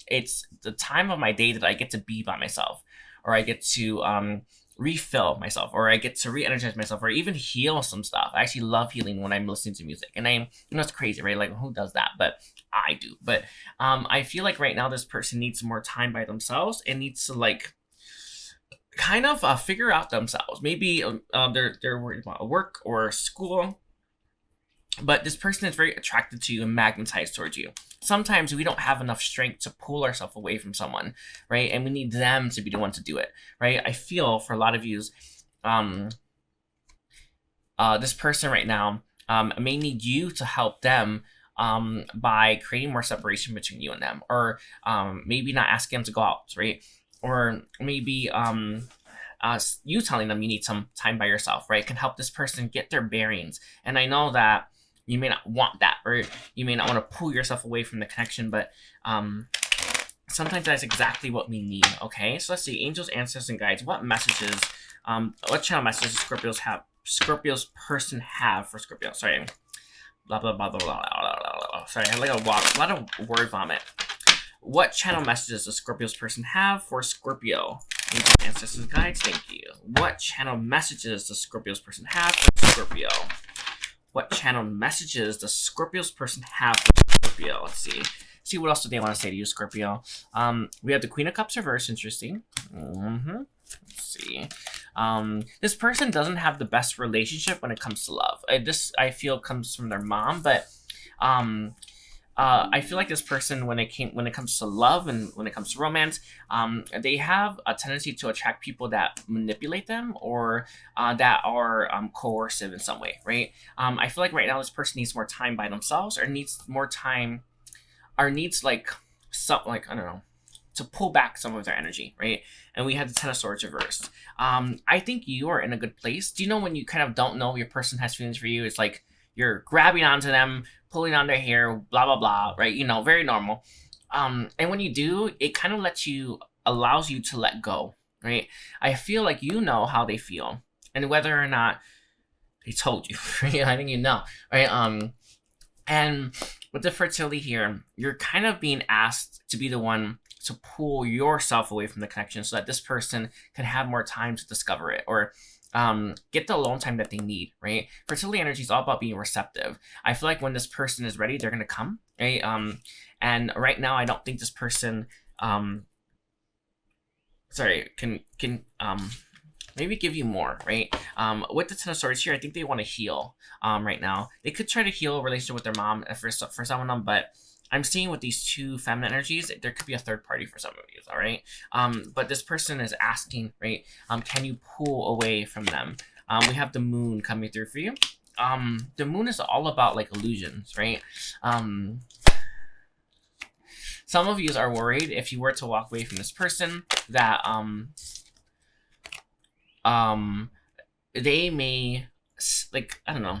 it's the time of my day that I get to be by myself, or I get to refill myself, or I get to re-energize myself, or even heal some stuff. I actually love healing when I'm listening to music, and it's crazy, right? Like who does that? But I do. But I feel like right now this person needs more time by themselves and needs to like kind of figure out themselves. Maybe they're worried about work or school, but this person is very attracted to you and magnetized towards you. Sometimes we don't have enough strength to pull ourselves away from someone, right? And we need them to be the one to do it, right? I feel for a lot of you, this person right now may need you to help them by creating more separation between you and them, or maybe not asking them to go out, right? Or maybe you telling them you need some time by yourself, right? Can help this person get their bearings. And I know that you may not want that, or you may not want to pull yourself away from the connection, but sometimes that's exactly what we need, okay? So let's see, angels, ancestors, and guides. What messages, what channel messages Scorpio's person have for Scorpio? Sorry. Blah, blah, blah, blah, blah, blah, blah, blah. Sorry, I had like a lot of word vomit. What channel messages does Scorpio's person have for Scorpio? Angels, ancestors, and guides, thank you. What channel messages does Scorpio's person have for Scorpio? What channel messages does Scorpio's person have for Scorpio? Let's see. See what else do they want to say to you, Scorpio. We have the Queen of Cups reverse, interesting. Let's see. This person doesn't have the best relationship when it comes to love. This, I feel, comes from their mom, but I feel like this person, when it comes to love and when it comes to romance, they have a tendency to attract people that manipulate them, or that are coercive in some way, right? I feel like right now this person needs more time by themselves, or needs more time, or needs like I don't know, to pull back some of their energy, right? And we had the Ten of Swords reversed. I think you are in a good place. Do you know when you kind of don't know your person has feelings for you? It's like you're grabbing onto them, pulling on their hair, blah, blah, blah, right? You know, very normal. And when you do, it kind of allows you to let go, right? I feel like you know how they feel, and whether or not they told you, right? I think you know, right? And with the fertility here, you're kind of being asked to be the one to pull yourself away from the connection so that this person can have more time to discover it, or get the alone time that they need, right? Fertility energy is all about being receptive. I feel like when this person is ready, they're going to come, right? And right now, I don't think this person, can maybe give you more, right? With the Ten of Swords here, I think they want to heal right now. They could try to heal a relationship with their mom for some of them, but I'm seeing with these two feminine energies, there could be a third party for some of you, all right? But this person is asking, right? Can you pull away from them? We have the moon coming through for you. The moon is all about like illusions, right? Some of you are worried if you were to walk away from this person that they may, like, I don't know,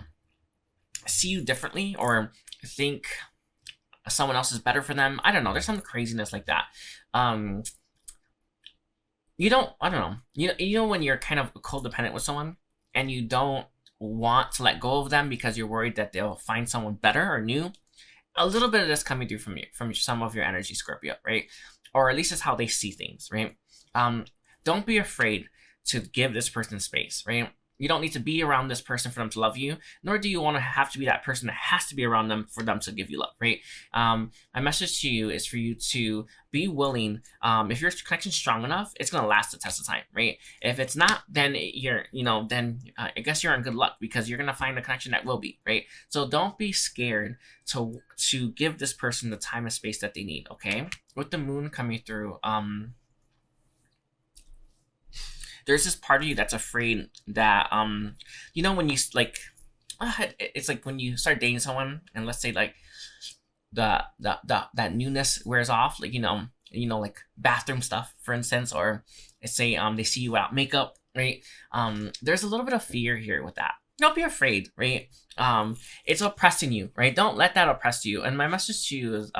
see you differently, or think someone else is better for them. I don't know. There's some craziness like that. I don't know. You know when you're kind of codependent with someone and you don't want to let go of them because you're worried that they'll find someone better or new? A little bit of this coming through from you, from some of your energy, Scorpio, right? Or at least it's how they see things, right? Don't be afraid to give this person space, right? You don't need to be around this person for them to love you, nor do you want to have to be that person that has to be around them for them to give you love, right? My message to you is for you to be willing. If your connection's strong enough, it's going to last the test of time, right? If it's not, then I guess you're in good luck, because you're going to find a connection that will be, right? So don't be scared to give this person the time and space that they need, okay? With the moon coming through, there's this part of you that's afraid that, when you like, it's like when you start dating someone, and let's say like that newness wears off, like, like bathroom stuff, for instance, or let's say, they see you without makeup, right? There's a little bit of fear here with that. Don't be afraid, right? It's oppressing you, right? Don't let that oppress you. And my message to you is,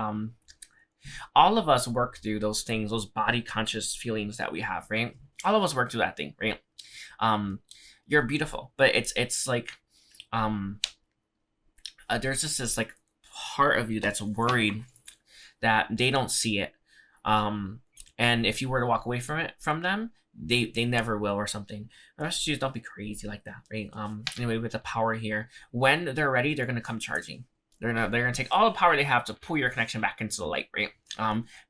all of us work through those things, those body conscious feelings that we have, right? all of us work through that thing, right? You're beautiful, but it's like, there's just this like part of you that's worried that they don't see it, and if you were to walk away from them, they never will or something. Just don't be crazy like that, right? Anyway, with the power here, when they're ready, they're gonna come charging. They're gonna take all the power they have to pull your connection back into the light, right?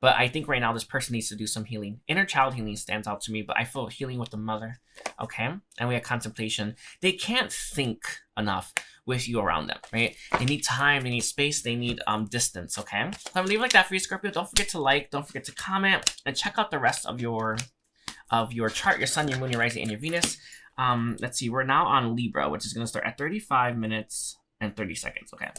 But I think right now this person needs to do some healing. Inner child healing stands out to me, but I feel healing with the mother, okay? And we have contemplation. They can't think enough with you around them, right? They need time, they need space, they need distance, okay? So I'm gonna leave it like that for you, Scorpio. Don't forget to like, don't forget to comment, and check out the rest of your chart, your sun, your moon, your rising, and your Venus. Let's see, we're now on Libra, which is gonna start at 35 minutes and 30 seconds, okay?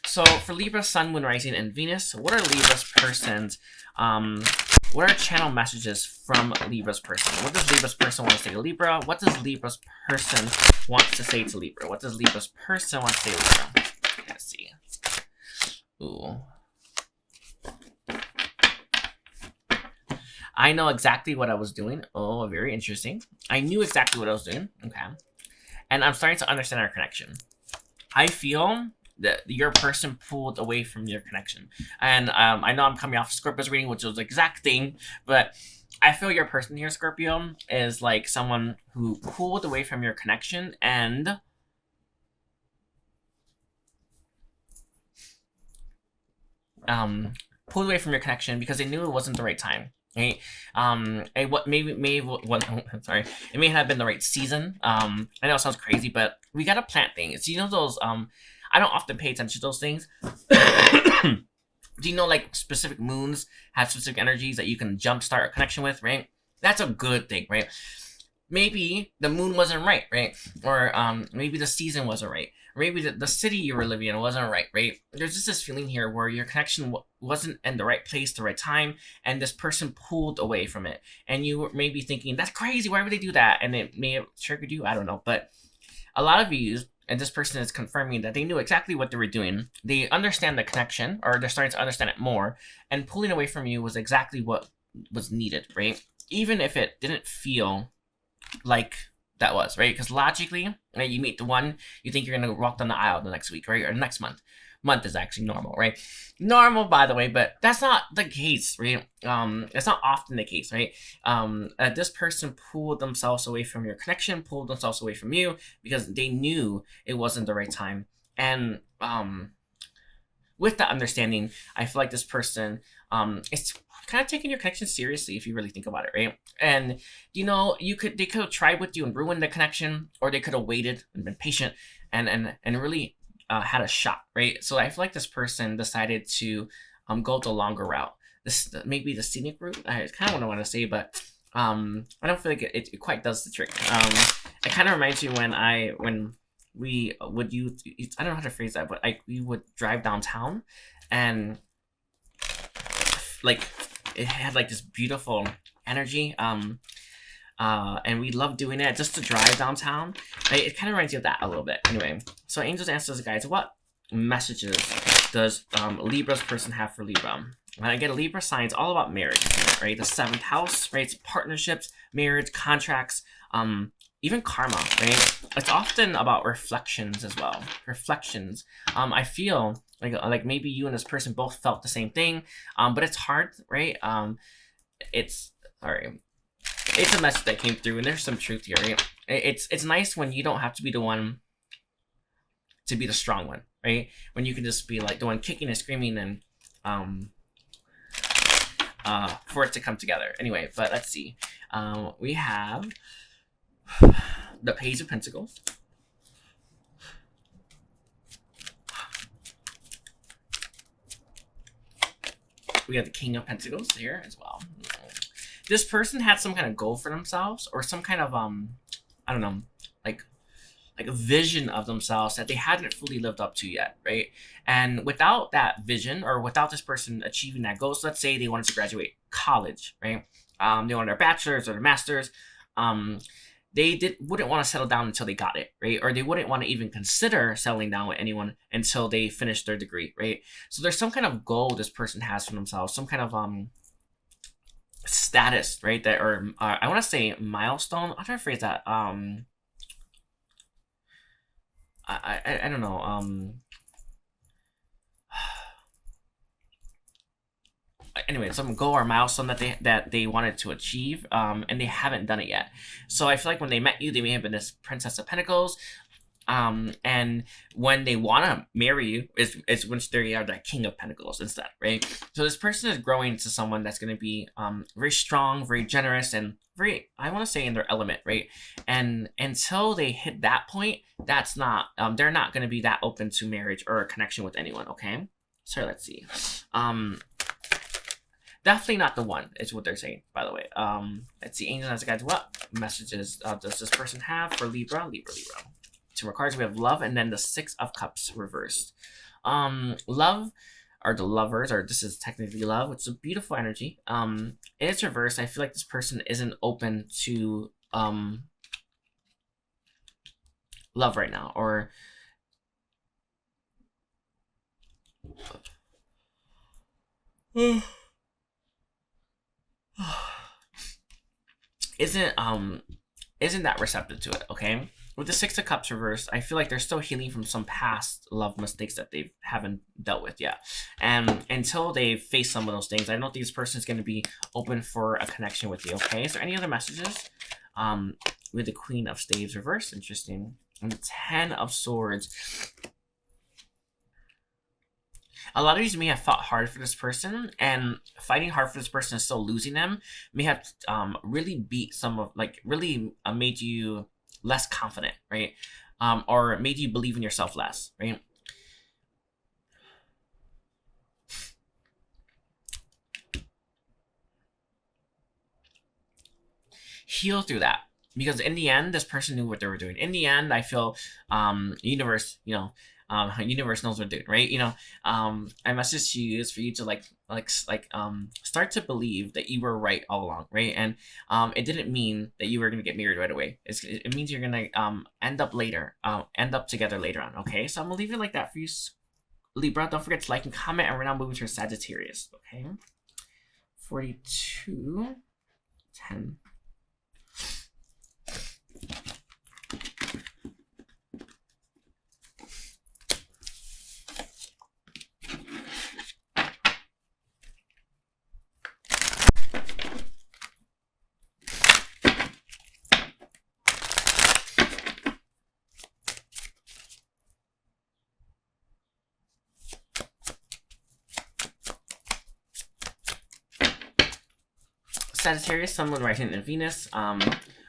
So for Libra, Sun, Moon, Rising, and Venus, what are Libra's person's, what are channel messages from Libra's person? What does Libra's person want to say to Libra? What does Libra's person want to say to Libra? What does Libra's person want to say to Libra? Let's see. Ooh. I know exactly what I was doing. Oh, very interesting. I knew exactly what I was doing. Okay. And I'm starting to understand our connection. I feel that your person pulled away from your connection. And I know I'm coming off Scorpio's reading, which was the exact thing, but I feel your person here, Scorpio, is like someone who pulled away from your connection and pulled away from your connection because they knew it wasn't the right time. Right? And what sorry, it may have been the right season. I know it sounds crazy, but we gotta plant things. You know those I don't often pay attention to those things. Do you know like specific moons have specific energies that you can jumpstart a connection with, right? That's a good thing, right? Maybe the moon wasn't right, right? Or maybe the season wasn't right. Or maybe the city you were living in wasn't right, right? There's just this feeling here where your connection wasn't in the right place, the right time, and this person pulled away from it. And you were maybe thinking, that's crazy, why would they do that? And it may have triggered you, I don't know. But a lot of you, and this person is confirming that they knew exactly what they were doing. They understand the connection, or they're starting to understand it more, and pulling away from you was exactly what was needed, right? Even if it didn't feel like that was, right? Because logically, right, you meet the one, you think you're going to walk down the aisle the next week, right? Or next month. Month is actually normal, right? Normal, by the way, but that's not the case, right? It's not often the case, right? This person pulled themselves away from your connection, pulled themselves away from you because they knew it wasn't the right time. And with that understanding, I feel like this person is kind of taking your connection seriously if you really think about it, right? And you know, they could have tried with you and ruined the connection, or they could have waited and been patient and really had a shot, right? So I feel like this person decided to go the longer route. This maybe the scenic route. I kind of what I want to say, but I don't feel like it quite does the trick. It kind of reminds me when we would use, I don't know how to phrase that, but we would drive downtown, and like it had like this beautiful energy. And we love doing it just to drive downtown. Right? It kind of reminds you of that a little bit. Anyway, so angels, answers, guides. What messages does Libra's person have for Libra? When I get a Libra sign, it's all about marriage, right? The 7th house, right? It's partnerships, marriage, contracts, even karma, right? It's often about reflections as well. Reflections. I feel like maybe you and this person both felt the same thing, but it's hard, right? It's a message that came through, and there's some truth here. Right? It's nice when you don't have to be the one to be the strong one, right? When you can just be like the one kicking and screaming and for it to come together. Anyway, but let's see. We have the Page of Pentacles. We have the King of Pentacles here as well. This person had some kind of goal for themselves, or some kind of I don't know, like a vision of themselves that they hadn't fully lived up to yet, right? And without that vision, or without this person achieving that goal, so let's say they wanted to graduate college, right? They wanted their bachelor's or their master's. They wouldn't want to settle down until they got it, right? Or they wouldn't want to even consider settling down with anyone until they finished their degree, right? So there's some kind of goal this person has for themselves, some kind of status, right? That, or I want to say milestone. I'll try to phrase that. I don't know. Anyway, some goal or milestone that they wanted to achieve, and they haven't done it yet. So I feel like when they met you, they may have been this Princess of Pentacles, and when they want to marry you is when they are the King of Pentacles instead, right? So this person is growing into someone that's going to be very strong, very generous, and very, I want to say, in their element, right? And until they hit that point, that's not they're not going to be that open to marriage or a connection with anyone. Okay, so let's see. Definitely not the one, is what they're saying, by the way. Let's see, angels and guides. What messages does this person have for Libra? Libra. Two more cards. We have love, and then the Six of Cups reversed. Love, or the lovers, or this is technically love, which is a beautiful energy. It's reversed. I feel like this person isn't open to love right now, or isn't that receptive to it. Okay, with the Six of Cups reversed, I feel like they're still healing from some past love mistakes that they haven't dealt with yet, and until they face some of those things, I don't think this person is going to be open for a connection with you. Okay, is there any other messages? With the Queen of Staves reversed, interesting, and the Ten of Swords. A lot of you may have fought hard for this person, and fighting hard for this person and still losing them may have really beat some of, like, really made you less confident, right? Or made you believe in yourself less, right? Heal through that, because in the end, this person knew what they were doing. In the end, I feel universe, universe knows what they're doing, right? My message to you is for you to start to believe that you were right all along, right? And it didn't mean that you were gonna get married right away. It means you're gonna end up together later on. Okay, so I'm gonna leave it like that for you, Libra. Don't forget to like and comment, and we're now moving to Sagittarius. Okay, 42, 10. Sagittarius, Sun, Moon, Rising, and Venus.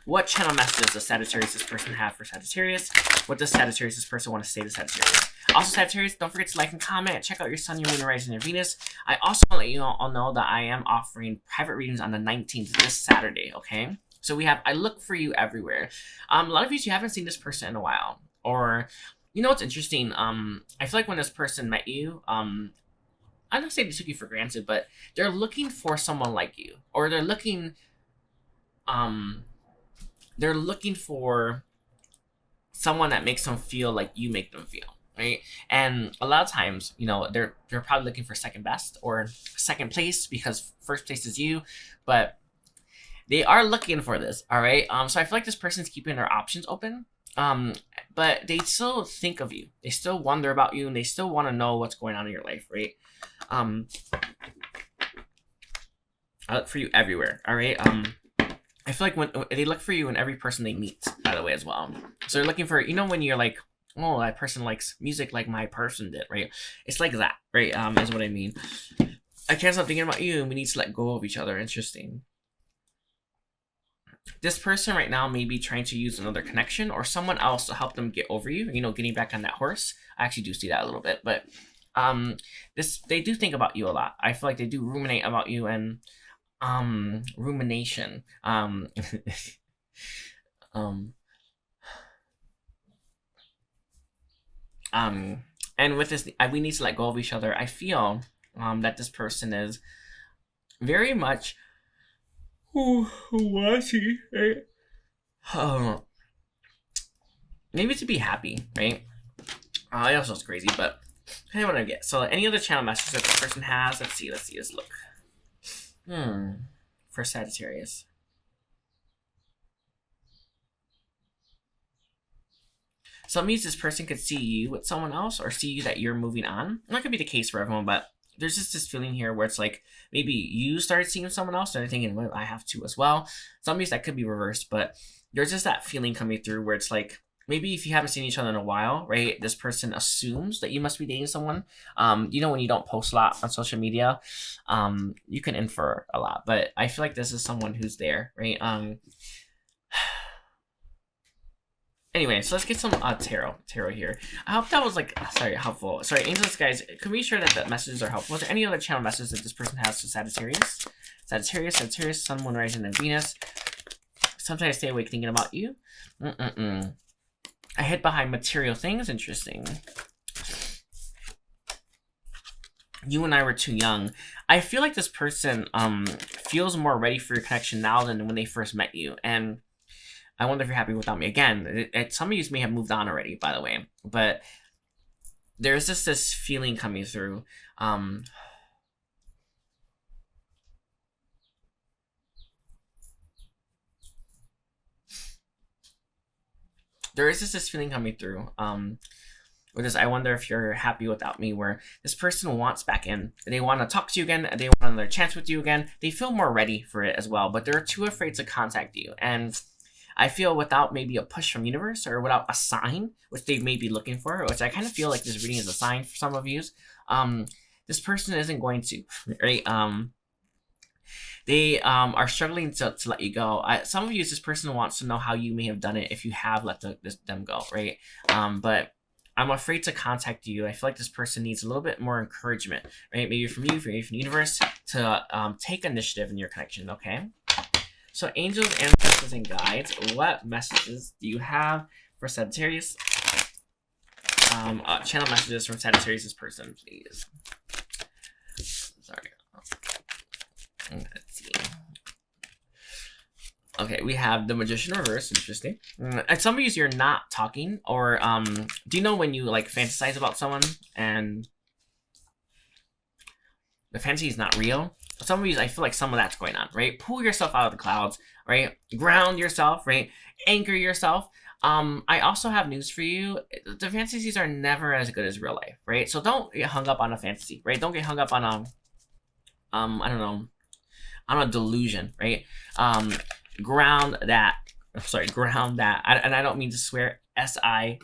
What channel messages does Sagittarius this person have for Sagittarius? What does Sagittarius this person want to say to Sagittarius? Also, Sagittarius, don't forget to like and comment. Check out your Sun, your Moon, your Rising, and your Venus. I also want to let you all know that I am offering private readings on the 19th, this Saturday, okay? So we have I Look For You Everywhere. A lot of you haven't seen this person in a while. Or, what's interesting? I feel like when this person met you, I don't say they took you for granted, but they're looking for someone like you, or they're looking for someone that makes them feel like you make them feel, right? And a lot of times, they're probably looking for second best or second place, because first place is you, but they are looking for this, all right? So I feel like this person's keeping their options open. But they still think of you. They still wonder about you, and they still want to know what's going on in your life, right? I look for you everywhere, all right? I feel like when they look for you in every person they meet, by the way, as well. So they're looking for, when you're like, oh, that person likes music like my person did, right? It's like that, right? Is what I mean. I can't stop thinking about you, and we need to let go of each other. Interesting. This person right now may be trying to use another connection or someone else to help them get over you, getting back on that horse. I actually do see that a little bit, but they do think about you a lot. I feel like they do ruminate about you, and rumination. And with this, we need to let go of each other. I feel that this person is very much watching, right? Maybe to be happy, right? I also it's crazy, but I don't want to get. So any other channel messages that this person has? Let's see. Let's look. for Sagittarius? Some means this person could see you with someone else or see you that you're moving on. That could be the case for everyone, but there's just this feeling here where it's like maybe you started seeing someone else and they're thinking, well, I have to as well. Some means that could be reversed, but there's just that feeling coming through where it's like maybe if you haven't seen each other in a while, right, this person assumes that you must be dating someone. You know, when you don't post a lot on social media, you can infer a lot, but I feel like this is someone who's there, right? Anyway, so let's get some tarot here. I hope that was like, sorry, helpful. Sorry, angels, guys, can we ensure that the messages are helpful? Is there any other channel messages that this person has to Sagittarius? Sagittarius, Sun, Moon, Rising, and Venus. Sometimes I stay awake thinking about you. I hid behind material things. Interesting. You and I were too young. I feel like this person feels more ready for your connection now than when they first met you. And I wonder if you're happy without me. Again, some of you may have moved on already, by the way. But there's just this feeling coming through. There is just this feeling coming through. With this, I wonder if you're happy without me, where this person wants back in. They want to talk to you again. They want another chance with you again. They feel more ready for it as well, but they're too afraid to contact you. And I feel without maybe a push from universe or without a sign, which they may be looking for, which I kind of feel like this reading is a sign for some of you, this person isn't going to, right? They are struggling to let you go. Some of you, this person wants to know how you may have done it if you have let them go, right? But I'm afraid to contact you. I feel like this person needs a little bit more encouragement, right? Maybe from you, maybe from the universe, to take initiative in your connection, okay? So angels, ancestors, and guides, what messages do you have for Sagittarius? Channel messages from Sagittarius' person, please. Sorry. Let's see. Okay, we have the Magician reverse. Interesting. And some of you, you're not talking, or do you know when you like fantasize about someone and the fantasy is not real? Some of you, I feel like some of that's going on, right? Pull yourself out of the clouds, right? Ground yourself, right? Anchor yourself. I also have news for you. The fantasies are never as good as real life, right? So don't get hung up on a fantasy, right? Don't get hung up on a, I don't know, on a delusion, right? Ground that, and I don't mean to swear, S-H-I-T,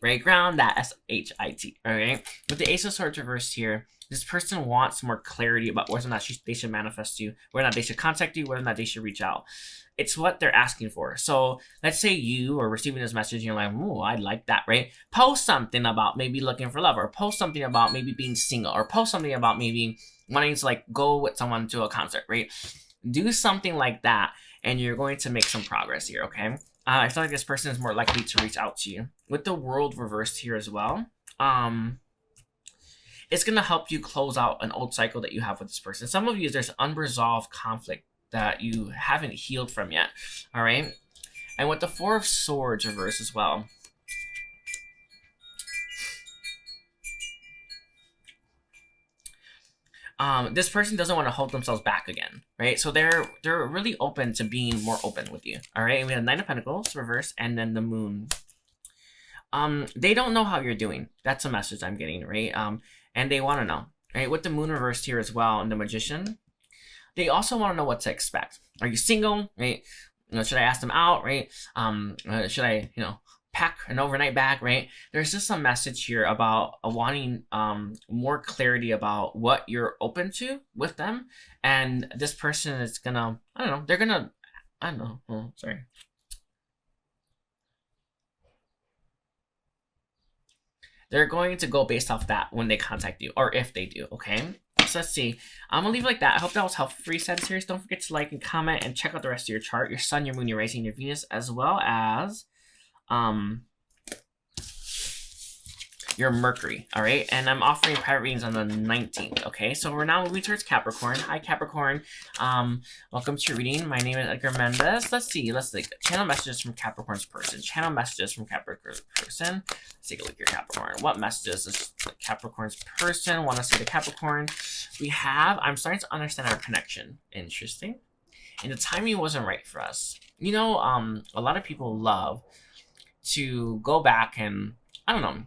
right? Ground that, S-H-I-T, right? With the Ace of Swords reversed here, this person wants more clarity about whether or not they should manifest you, whether or not they should contact you, whether or not they should reach out. It's what they're asking for. So let's say you are receiving this message and you're like, ooh, I like that, right? Post something about maybe looking for love, or post something about maybe being single, or post something about maybe wanting to like go with someone to a concert, right? Do something like that and you're going to make some progress here, okay? I feel like this person is more likely to reach out to you. With the World reversed here as well, it's going to help you close out an old cycle that you have with this person. Some of you, there's unresolved conflict that you haven't healed from yet, all right? And with the Four of Swords reversed as well, this person doesn't want to hold themselves back again, right? So they're really open to being more open with you, all right? And we have Nine of Pentacles reversed, and then the Moon. They don't know how you're doing. That's a message I'm getting, right? And they want to know, right? With the Moon reversed here as well, and the Magician, they also want to know what to expect. Are you single, right? You know, should I ask them out, right? Should I, pack an overnight bag, right? There's just a message here about wanting more clarity about what you're open to with them. And this person is gonna, they're going to go based off that when they contact you, or if they do, okay? So let's see. I'm gonna leave it like that. I hope that was helpful for you, Sagittarius. Don't forget to like and comment and check out the rest of your chart, your Sun, your Moon, your Rising, your Venus, as well as your Mercury, all right? And I'm offering private readings on the 19th, okay? So we're now moving towards Capricorn. Hi, Capricorn. Welcome to your reading. My name is Edgar Mendez. Let's see. Let's like channel messages from Capricorn's person. Channel messages from Capricorn's person. Let's take a look here, Capricorn. What messages does Capricorn's person want to say to Capricorn? We have, I'm starting to understand our connection. Interesting. And the timing wasn't right for us. You know, a lot of people love to go back and, I don't know,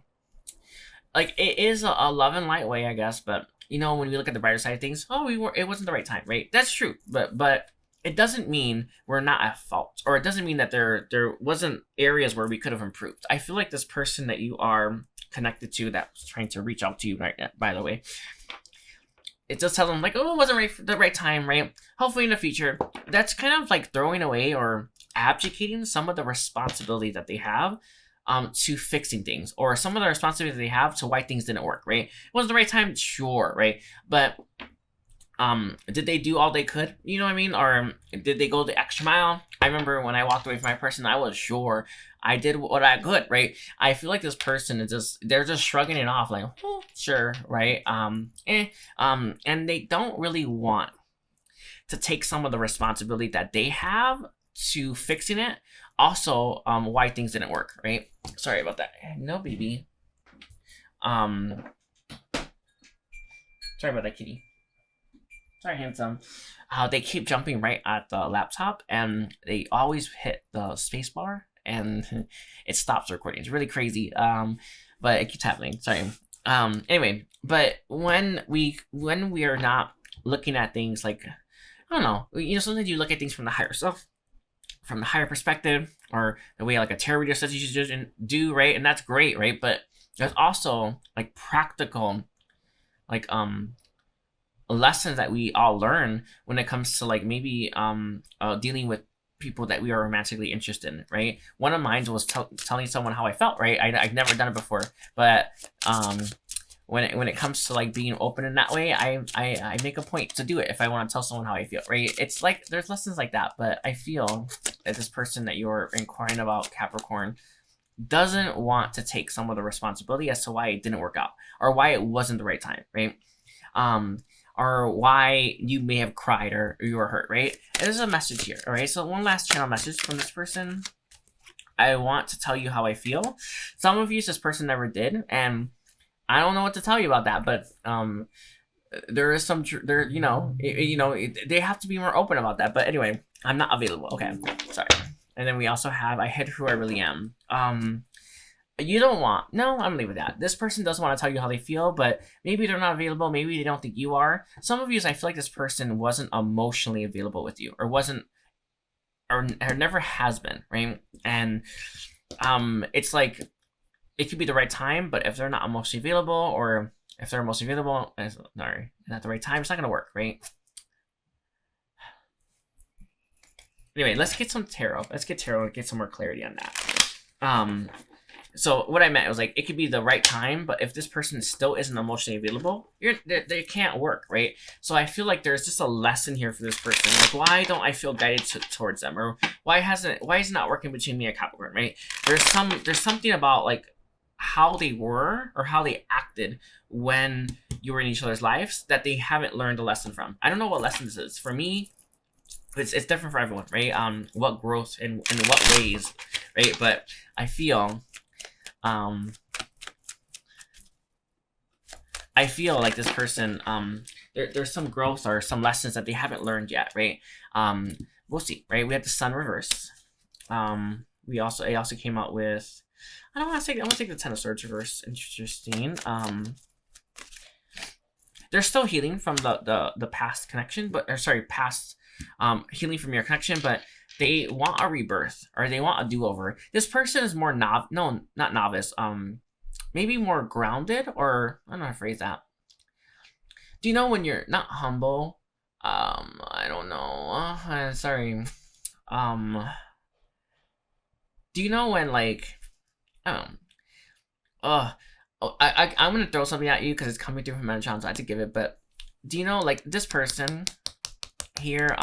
like, it is a love and light way, I guess, but, you know, when we look at the brighter side of things, it wasn't the right time, right? That's true, but it doesn't mean we're not at fault, or it doesn't mean that there wasn't areas where we could have improved. I feel like this person that you are connected to, that's trying to reach out to you right now, by the way, it does tell them, like, oh, it wasn't right for the right time, right? Hopefully in the future. That's kind of like throwing away or abdicating some of the responsibility that they have to fixing things, or some of the responsibility they have to why things didn't work, right? It wasn't the right time, sure, right? But did they do all they could? You know what I mean? Or did they go the extra mile? I remember when I walked away from my person, I was sure I did what I could, right? I feel like this person is they're just shrugging it off, like, oh, sure, right? And they don't really want to take some of the responsibility that they have to fixing it. Also, why things didn't work, right? Sorry about that. No, baby. Sorry about that, kitty. Sorry, handsome. They keep jumping right at the laptop, and they always hit the space bar, and it stops recording. It's really crazy. But it keeps happening. Sorry. Anyway, but when we are not looking at things like, I don't know, you know, sometimes you look at things from the higher self, from the higher perspective, or the way like a tarot reader says you should do, right? And that's great, right? But there's also like practical, like lessons that we all learn when it comes to like maybe dealing with people that we are romantically interested in, right? One of mine was telling someone how I felt, right? I've never done it before, but when it comes to like being open in that way, I make a point to do it if I want to tell someone how I feel, right? It's like there's lessons like that, but I feel that this person that you're inquiring about, Capricorn, doesn't want to take some of the responsibility as to why it didn't work out, or why it wasn't the right time, right? Or why you may have cried or you were hurt, right? And there's a message here, all right? So one last channel message from this person. I want to tell you how I feel. Some of you, this person never did, and I don't know what to tell you about that, but there is some, they have to be more open about that. But anyway, I'm not available. Okay, sorry. And then we also have, I hid who I really am. You don't want, no, I'm gonna leave with that. This person doesn't want to tell you how they feel, but maybe they're not available. Maybe they don't think you are. Some of you, I feel like this person wasn't emotionally available with you, or wasn't, or never has been, right? And it's like, it could be the right time, but if they're not emotionally available, or if they're emotionally available, sorry, not the right time, it's not gonna work, right? Anyway, let's get some tarot. Let's get tarot and get some more clarity on that. So what I meant was like, it could be the right time, but if this person still isn't emotionally available, they can't work, right? So I feel like there's just a lesson here for this person. Like, why don't I feel guided towards them, or why is it not working between me and Capricorn, right? There's something about like how they were or how they acted when you were in each other's lives that they haven't learned a lesson from. I don't know what lesson this is. For me, it's different for everyone, right? What growth and in what ways, right? But I feel like this person, there's some growth or some lessons that they haven't learned yet, right? We'll see, right? We have the Sun reverse. It also came out with, I want to take the Ten of Swords reverse. Interesting. They're still healing from the past connection, past healing from your connection, but they want a rebirth, or they want a do-over. This person is more not novice, maybe more grounded, or I don't know how to phrase that. Do you know when you're not humble? I don't know. Sorry. Do you know when like, I'm gonna throw something at you because it's coming through from Metatron, so I had to give it. But do you know like this person here?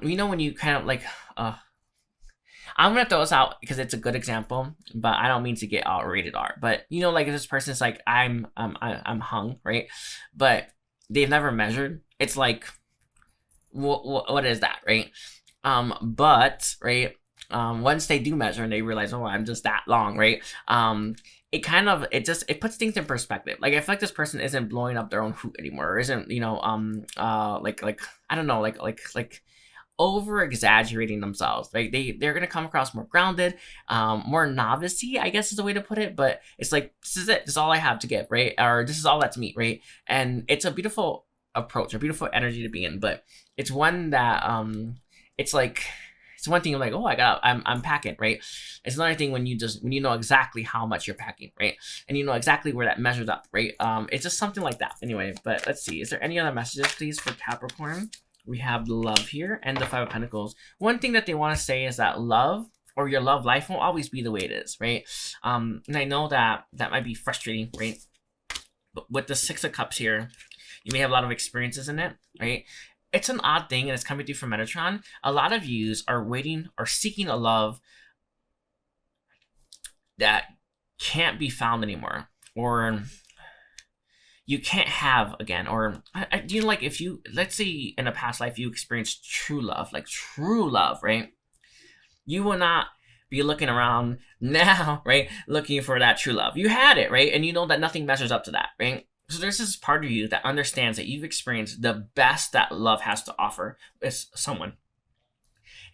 You know when you kind of like I'm gonna throw this out because it's a good example, but I don't mean to get all rated R. But you know, like if this person's like I'm hung, right? But they've never measured. It's like what is that, right? But right, once they do measure and they realize, oh, I'm just that long, right? It kind of it puts things in perspective. Like I feel like this person isn't blowing up their own hoop anymore, or isn't, you know, like I don't know, like over exaggerating themselves. Like they're gonna come across more grounded, more novice-y, I guess is the way to put it. But it's like, this is it. This is all I have to give, right? Or this is all that's me, right? And it's a beautiful approach, a beautiful energy to be in. But it's one that it's like, it's one thing I'm like, oh, I'm packing, right? It's another thing when you know exactly how much you're packing, right? And you know exactly where that measures up, right? It's just something like that. Anyway, but let's see. Is there any other messages, please, for Capricorn? We have love here and the Five of Pentacles. One thing that they want to say is that love, or your love life, won't always be the way it is, right? And I know that might be frustrating, right? But with the Six of Cups here, you may have a lot of experiences in it, right? It's an odd thing, and it's coming through from Metatron. A lot of yous are waiting or seeking a love that can't be found anymore, or you can't have again. Or do you know, like, if you, let's say in a past life you experienced true love, like true love, right? You will not be looking around now, right, looking for that true love. You had it, right? And you know that nothing measures up to that, right? So there's this part of you that understands that you've experienced the best that love has to offer is someone.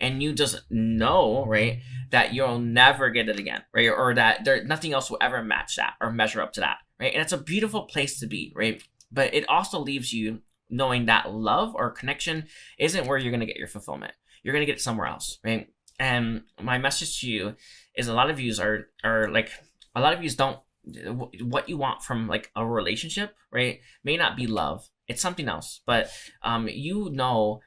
And you just know, right, that you'll never get it again, right? Or that nothing else will ever match that or measure up to that, right? And it's a beautiful place to be, right? But it also leaves you knowing that love or connection isn't where you're going to get your fulfillment. You're going to get it somewhere else, right? And my message to you is a lot of yous are like, a lot of yous don't, what you want from like a relationship, right, may not be love. It's something else. But you know,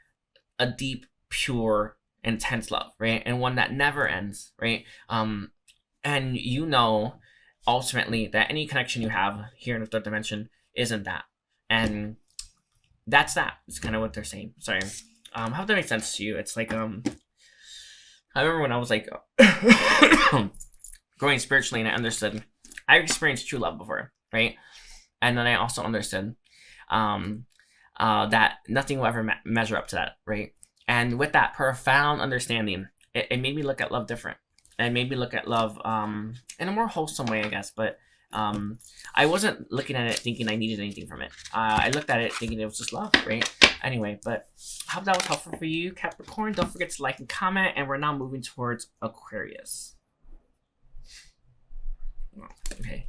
a deep, pure, intense love, right? And one that never ends, right? And you know, ultimately, that any connection you have here in the third dimension isn't that. And that's that. It's kind of what they're saying. Sorry. Hope that makes sense to you. It's like, I remember when I was like growing spiritually, and I understood, I experienced true love before, right? And then I also understood that nothing will ever measure up to that, right? And with that profound understanding, it made me look at love different. And it made me look at love in a more wholesome way, I guess. But I wasn't looking at it thinking I needed anything from it. I looked at it thinking it was just love, right? Anyway, but I hope that was helpful for you, Capricorn. Don't forget to like and comment. And we're now moving towards Aquarius. Okay.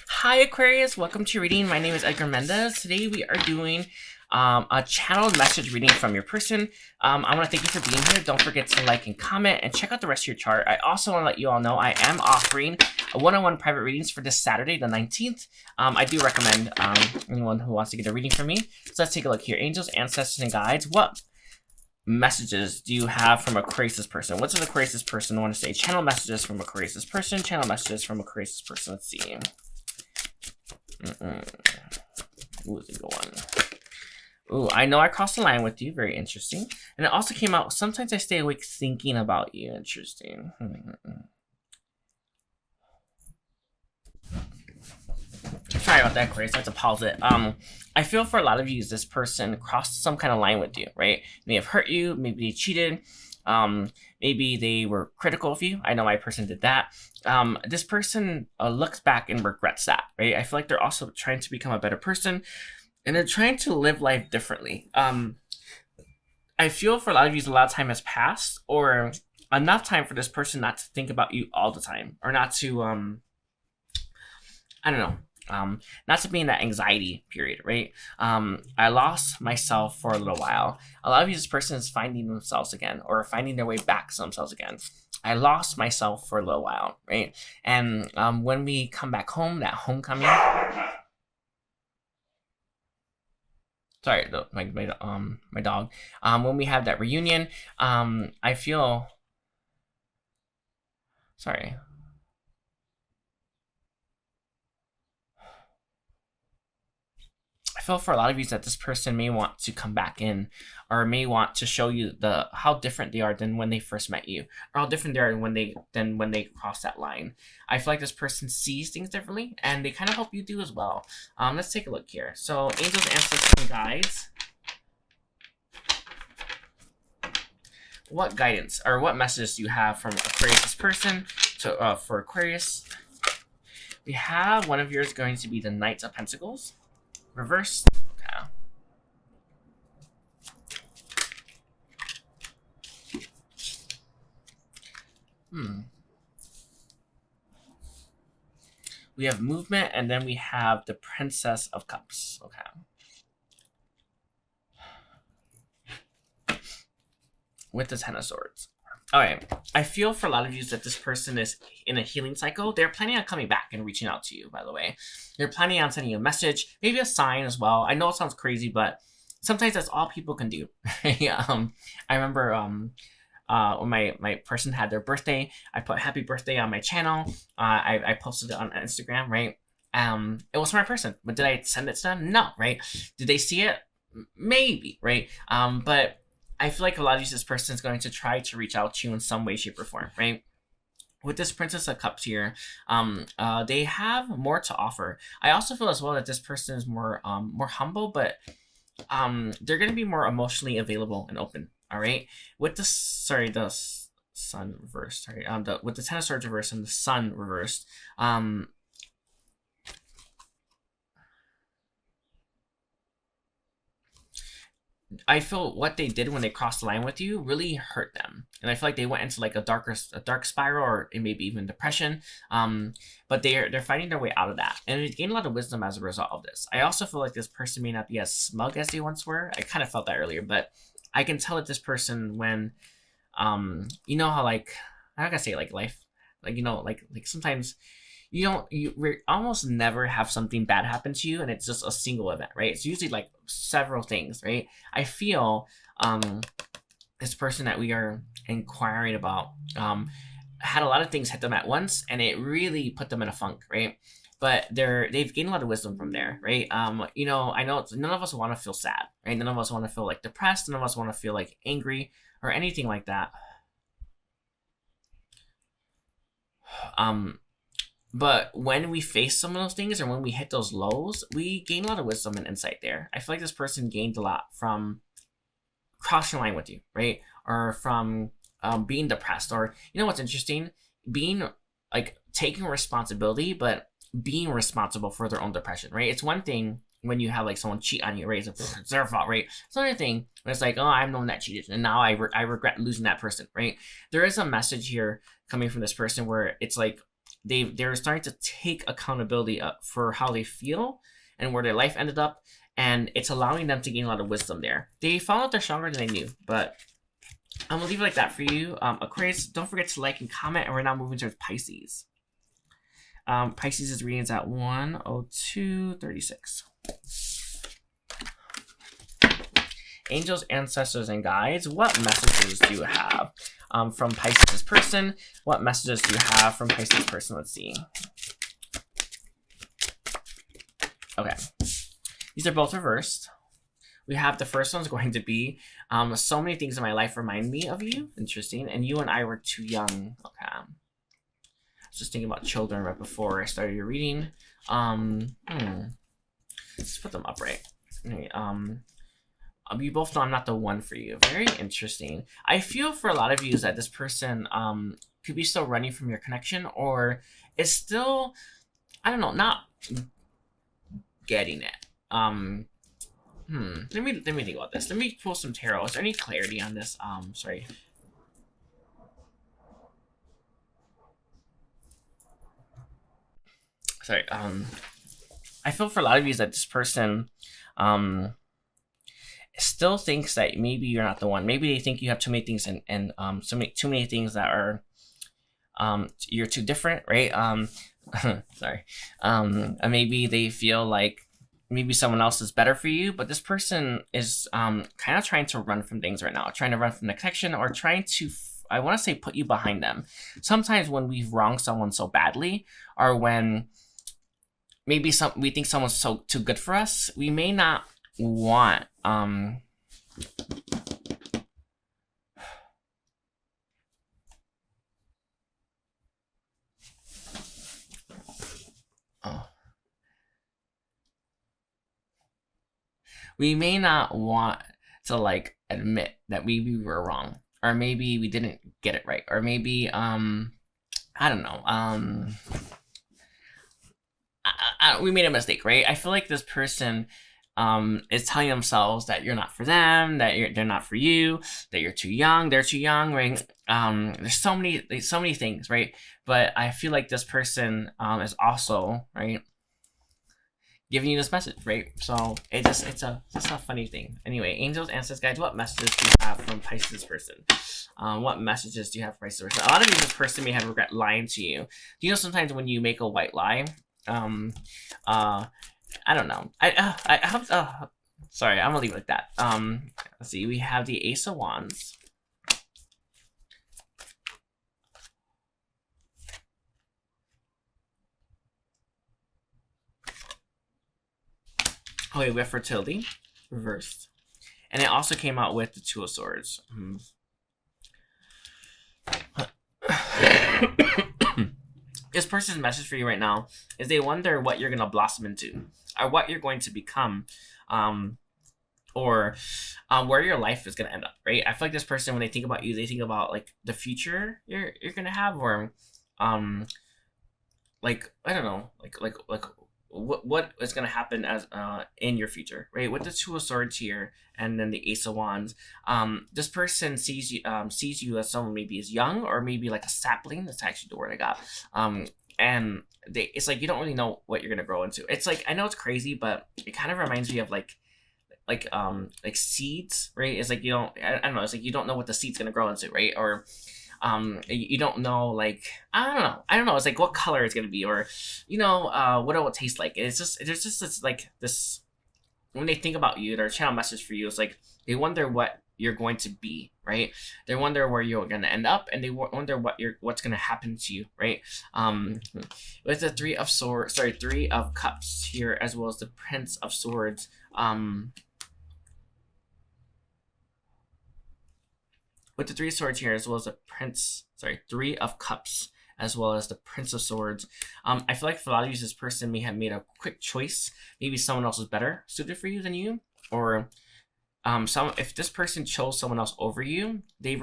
Hi Aquarius, welcome to your reading. My name is Edgar Mendez. Today we are doing a channeled message reading from your person. I want to thank you for being here. Don't forget to like and comment and check out the rest of your chart. I also want to let you all know I am offering a one-on-one private readings for this Saturday, the 19th. I do recommend anyone who wants to get a reading from me. So let's take a look here. Angels, ancestors, and guides. What messages do you have from Aquarius person? What's an Aquarius person want to say? Channel messages from Aquarius person. Channel messages from Aquarius person. Let's see. Ooh, is it going? Ooh, I know I crossed the line with you. Very interesting. And it also came out, sometimes I stay awake thinking about you. Interesting. Sorry about that, Grace. I have to pause it. I feel for a lot of you, this person crossed some kind of line with you, right? May have hurt you. Maybe they cheated. Maybe they were critical of you. I know my person did that. This person looks back and regrets that, right? I feel like they're also trying to become a better person, and they're trying to live life differently. I feel for a lot of you, a lot of time has passed, or enough time for this person not to think about you all the time, or not to, I don't know, not to be in that anxiety period, right? I lost myself for a little while. A lot of you, this person is finding themselves again, or finding their way back to themselves again. I lost myself for a little while, right? And when we come back home, that homecoming. Sorry, my dog. When we have that reunion, I feel. Sorry. I feel for a lot of you that this person may want to come back in, or may want to show you how different they are than when they first met you, or how different they are when they cross that line. I feel like this person sees things differently, and they kind of hope you do as well. Let's take a look here. So angels, ancestors, and guides. What guidance or what messages do you have from Aquarius' person to for Aquarius? We have one of yours going to be the Knight of Pentacles, reversed. Okay. We have movement, and then we have the Princess of Cups. Okay. With the Ten of Swords. Alright, I feel for a lot of you that this person is in a healing cycle. They're planning on coming back and reaching out to you, by the way. They're planning on sending you a message, maybe a sign as well. I know it sounds crazy, but sometimes that's all people can do. I remember when my person had their birthday, I put happy birthday on my channel. I posted it on Instagram, right? It was for my person, but did I send it to them? No, right? Did they see it? Maybe, right? But I feel like a lot of this person is going to try to reach out to you in some way, shape, or form, right? With this Princess of Cups here, they have more to offer. I also feel as well that this person is more humble, but they're going to be more emotionally available and open. All right. With the Sun reversed. Sorry. With the Ten of Swords reversed and the Sun reversed. I feel what they did when they crossed the line with you really hurt them, and I feel like they went into like a dark spiral, or maybe even depression. But they're fighting their way out of that, and they gained a lot of wisdom as a result of this. I also feel like this person may not be as smug as they once were. I kind of felt that earlier, but I can tell that this person, when you know how, like, I'm not gonna say like life, like, you know, like sometimes we almost never have something bad happen to you, and it's just a single event, right? It's usually like several things, right? I feel this person that we are inquiring about had a lot of things hit them at once, and it really put them in a funk, right? But they've gained a lot of wisdom from there, right? You know, I know none of us want to feel sad, right? None of us want to feel like depressed. None of us want to feel like angry or anything like that. But when we face some of those things, or when we hit those lows, we gain a lot of wisdom and insight there. I feel like this person gained a lot from crossing line with you, right? Or from being depressed, or, you know what's interesting? Being, like, taking responsibility, but being responsible for their own depression, right? It's one thing when you have like someone cheat on you, right? It's their fault, right? It's another thing when it's like, oh, I'm the one that cheated, and now I regret losing that person, right? There is a message here coming from this person where it's like they're starting to take accountability for how they feel and where their life ended up, and it's allowing them to gain a lot of wisdom there. They found out they're stronger than they knew, but I'm gonna leave it like that for you. Aquarius, don't forget to like and comment, and we're now moving towards Pisces. Pisces' reading is at 1:02:36. Angels, ancestors, and guides, what messages do you have from Pisces' person? What messages do you have from Pisces' person? Let's see. Okay. These are both reversed. We have the first one's going to be, so many things in my life remind me of you. Interesting. And you and I were too young. Okay. I was just thinking about children right before I started your reading. Let's put them upright. Okay, you both know I'm not the one for you. Very interesting. I feel for a lot of you is that this person could be still running from your connection, or is still, I don't know, not getting it. Let me think about this. Let me pull some tarot. Is there any clarity on this? Sorry. I feel for a lot of you is that this person still thinks that maybe you're not the one. Maybe they think you have too many things, and too many things that are you're too different, right? Sorry. Maybe they feel like maybe someone else is better for you, but this person is kind of trying to run from things right now, trying to run from the connection, or trying to, I want to say, put you behind them. Sometimes when we've wronged someone so badly, or when maybe we think someone's too good for us. We may not want we may not want to like admit that maybe we were wrong, or maybe we didn't get it right, or maybe I don't know, we made a mistake, right? I feel like this person is telling themselves that you're not for them, that they're not for you, that you're too young, they're too young, right? There's so many things, right? But I feel like this person is also, right, giving you this message, right? So it's a funny thing. Anyway, angels, ancestors, guides, what messages do you have from Pisces person? What messages do you have from Pisces person? A lot of you, this person may have regret lying to you. Do you know sometimes when you make a white lie, I don't know. I have sorry, I'm gonna leave it like that. Let's see. We have the Ace of Wands. Oh wait, we have fertility reversed, and it also came out with the Two of Swords. This person's message for you right now is they wonder what you're gonna blossom into, or what you're going to become, or where your life is gonna end up. Right? I feel like this person, when they think about you, they think about like the future you're gonna have, or like I don't know, like what is gonna happen as in your future, right? With the Two of Swords here, and then the Ace of Wands, this person sees you as someone maybe is young, or maybe like a sapling. That's actually the word I got. And it's like you don't really know what you're gonna grow into. It's like, I know it's crazy, but it kind of reminds me of like seeds, right? It's like I don't know. It's like you don't know what the seed's gonna grow into, right? Or you don't know, like I don't know. It's like what color it's gonna be, or what it will taste like. It's just there's just this like this, when they think about you, their channel message for you is like they wonder what you're going to be, right? They wonder where you're gonna end up, and they wonder what's gonna happen to you, right? With the Three of Cups here, as well as the Prince of Swords, with the Three of Swords here, as well as the Three of Cups, as well as the Prince of Swords. I feel like for a lot of you, this person may have made a quick choice. Maybe someone else is better suited for you than you, or if this person chose someone else over you, they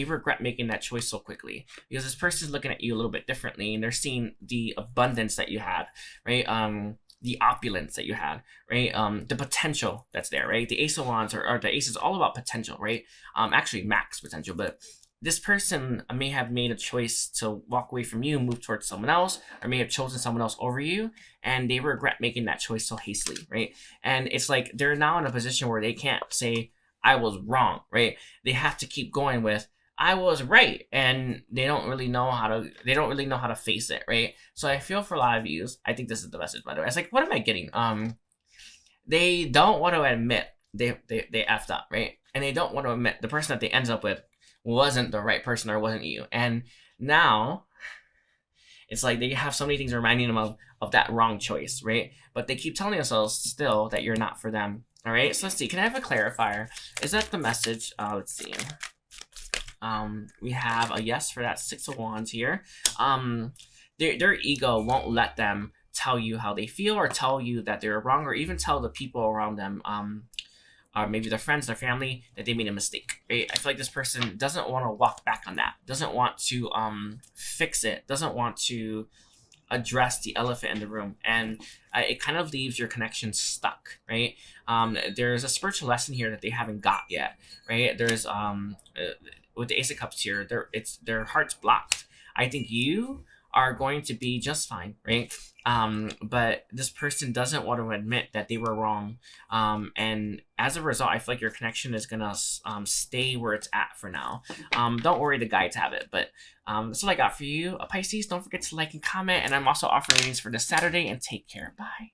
regret making that choice so quickly, because this person is looking at you a little bit differently, and they're seeing the abundance that you had, right? The opulence that you had, right? The potential that's there, right? The Ace of Wands, or the Ace is all about potential, right? Actually max potential, but this person may have made a choice to walk away from you, move towards someone else, or may have chosen someone else over you, and they regret making that choice so hastily, right? And it's like they're now in a position where they can't say, I was wrong, right? They have to keep going with, I was right, and they don't really know how to face it, right? So I feel for a lot of you, I think this is the message, by the way. It's like, what am I getting? They don't want to admit they effed up, right? And they don't want to admit the person that they ended up with wasn't the right person, or wasn't you. And now it's like they have so many things reminding them of that wrong choice, right? But they keep telling themselves still that you're not for them. All right, so let's see. Can I have a clarifier? Is that the message? Let's see. We have a yes for that Six of Wands here. Their ego won't let them tell you how they feel, or tell you that they're wrong, or even tell the people around them, or maybe their friends, their family, that they made a mistake, right? I feel like this person doesn't want to walk back on that, doesn't want to fix it, doesn't want to address the elephant in the room, and it kind of leaves your connection stuck, right? There's a spiritual lesson here that they haven't got yet, right? There's with the Ace of Cups here, their heart's blocked. I think you are going to be just fine, right? But this person doesn't want to admit that they were wrong, and as a result, I feel like your connection is gonna stay where it's at for now. Don't worry, the guides have it, but that's all I got for you, Pisces. Don't forget to like and comment, and I'm also offering readings for this Saturday, and take care. Bye.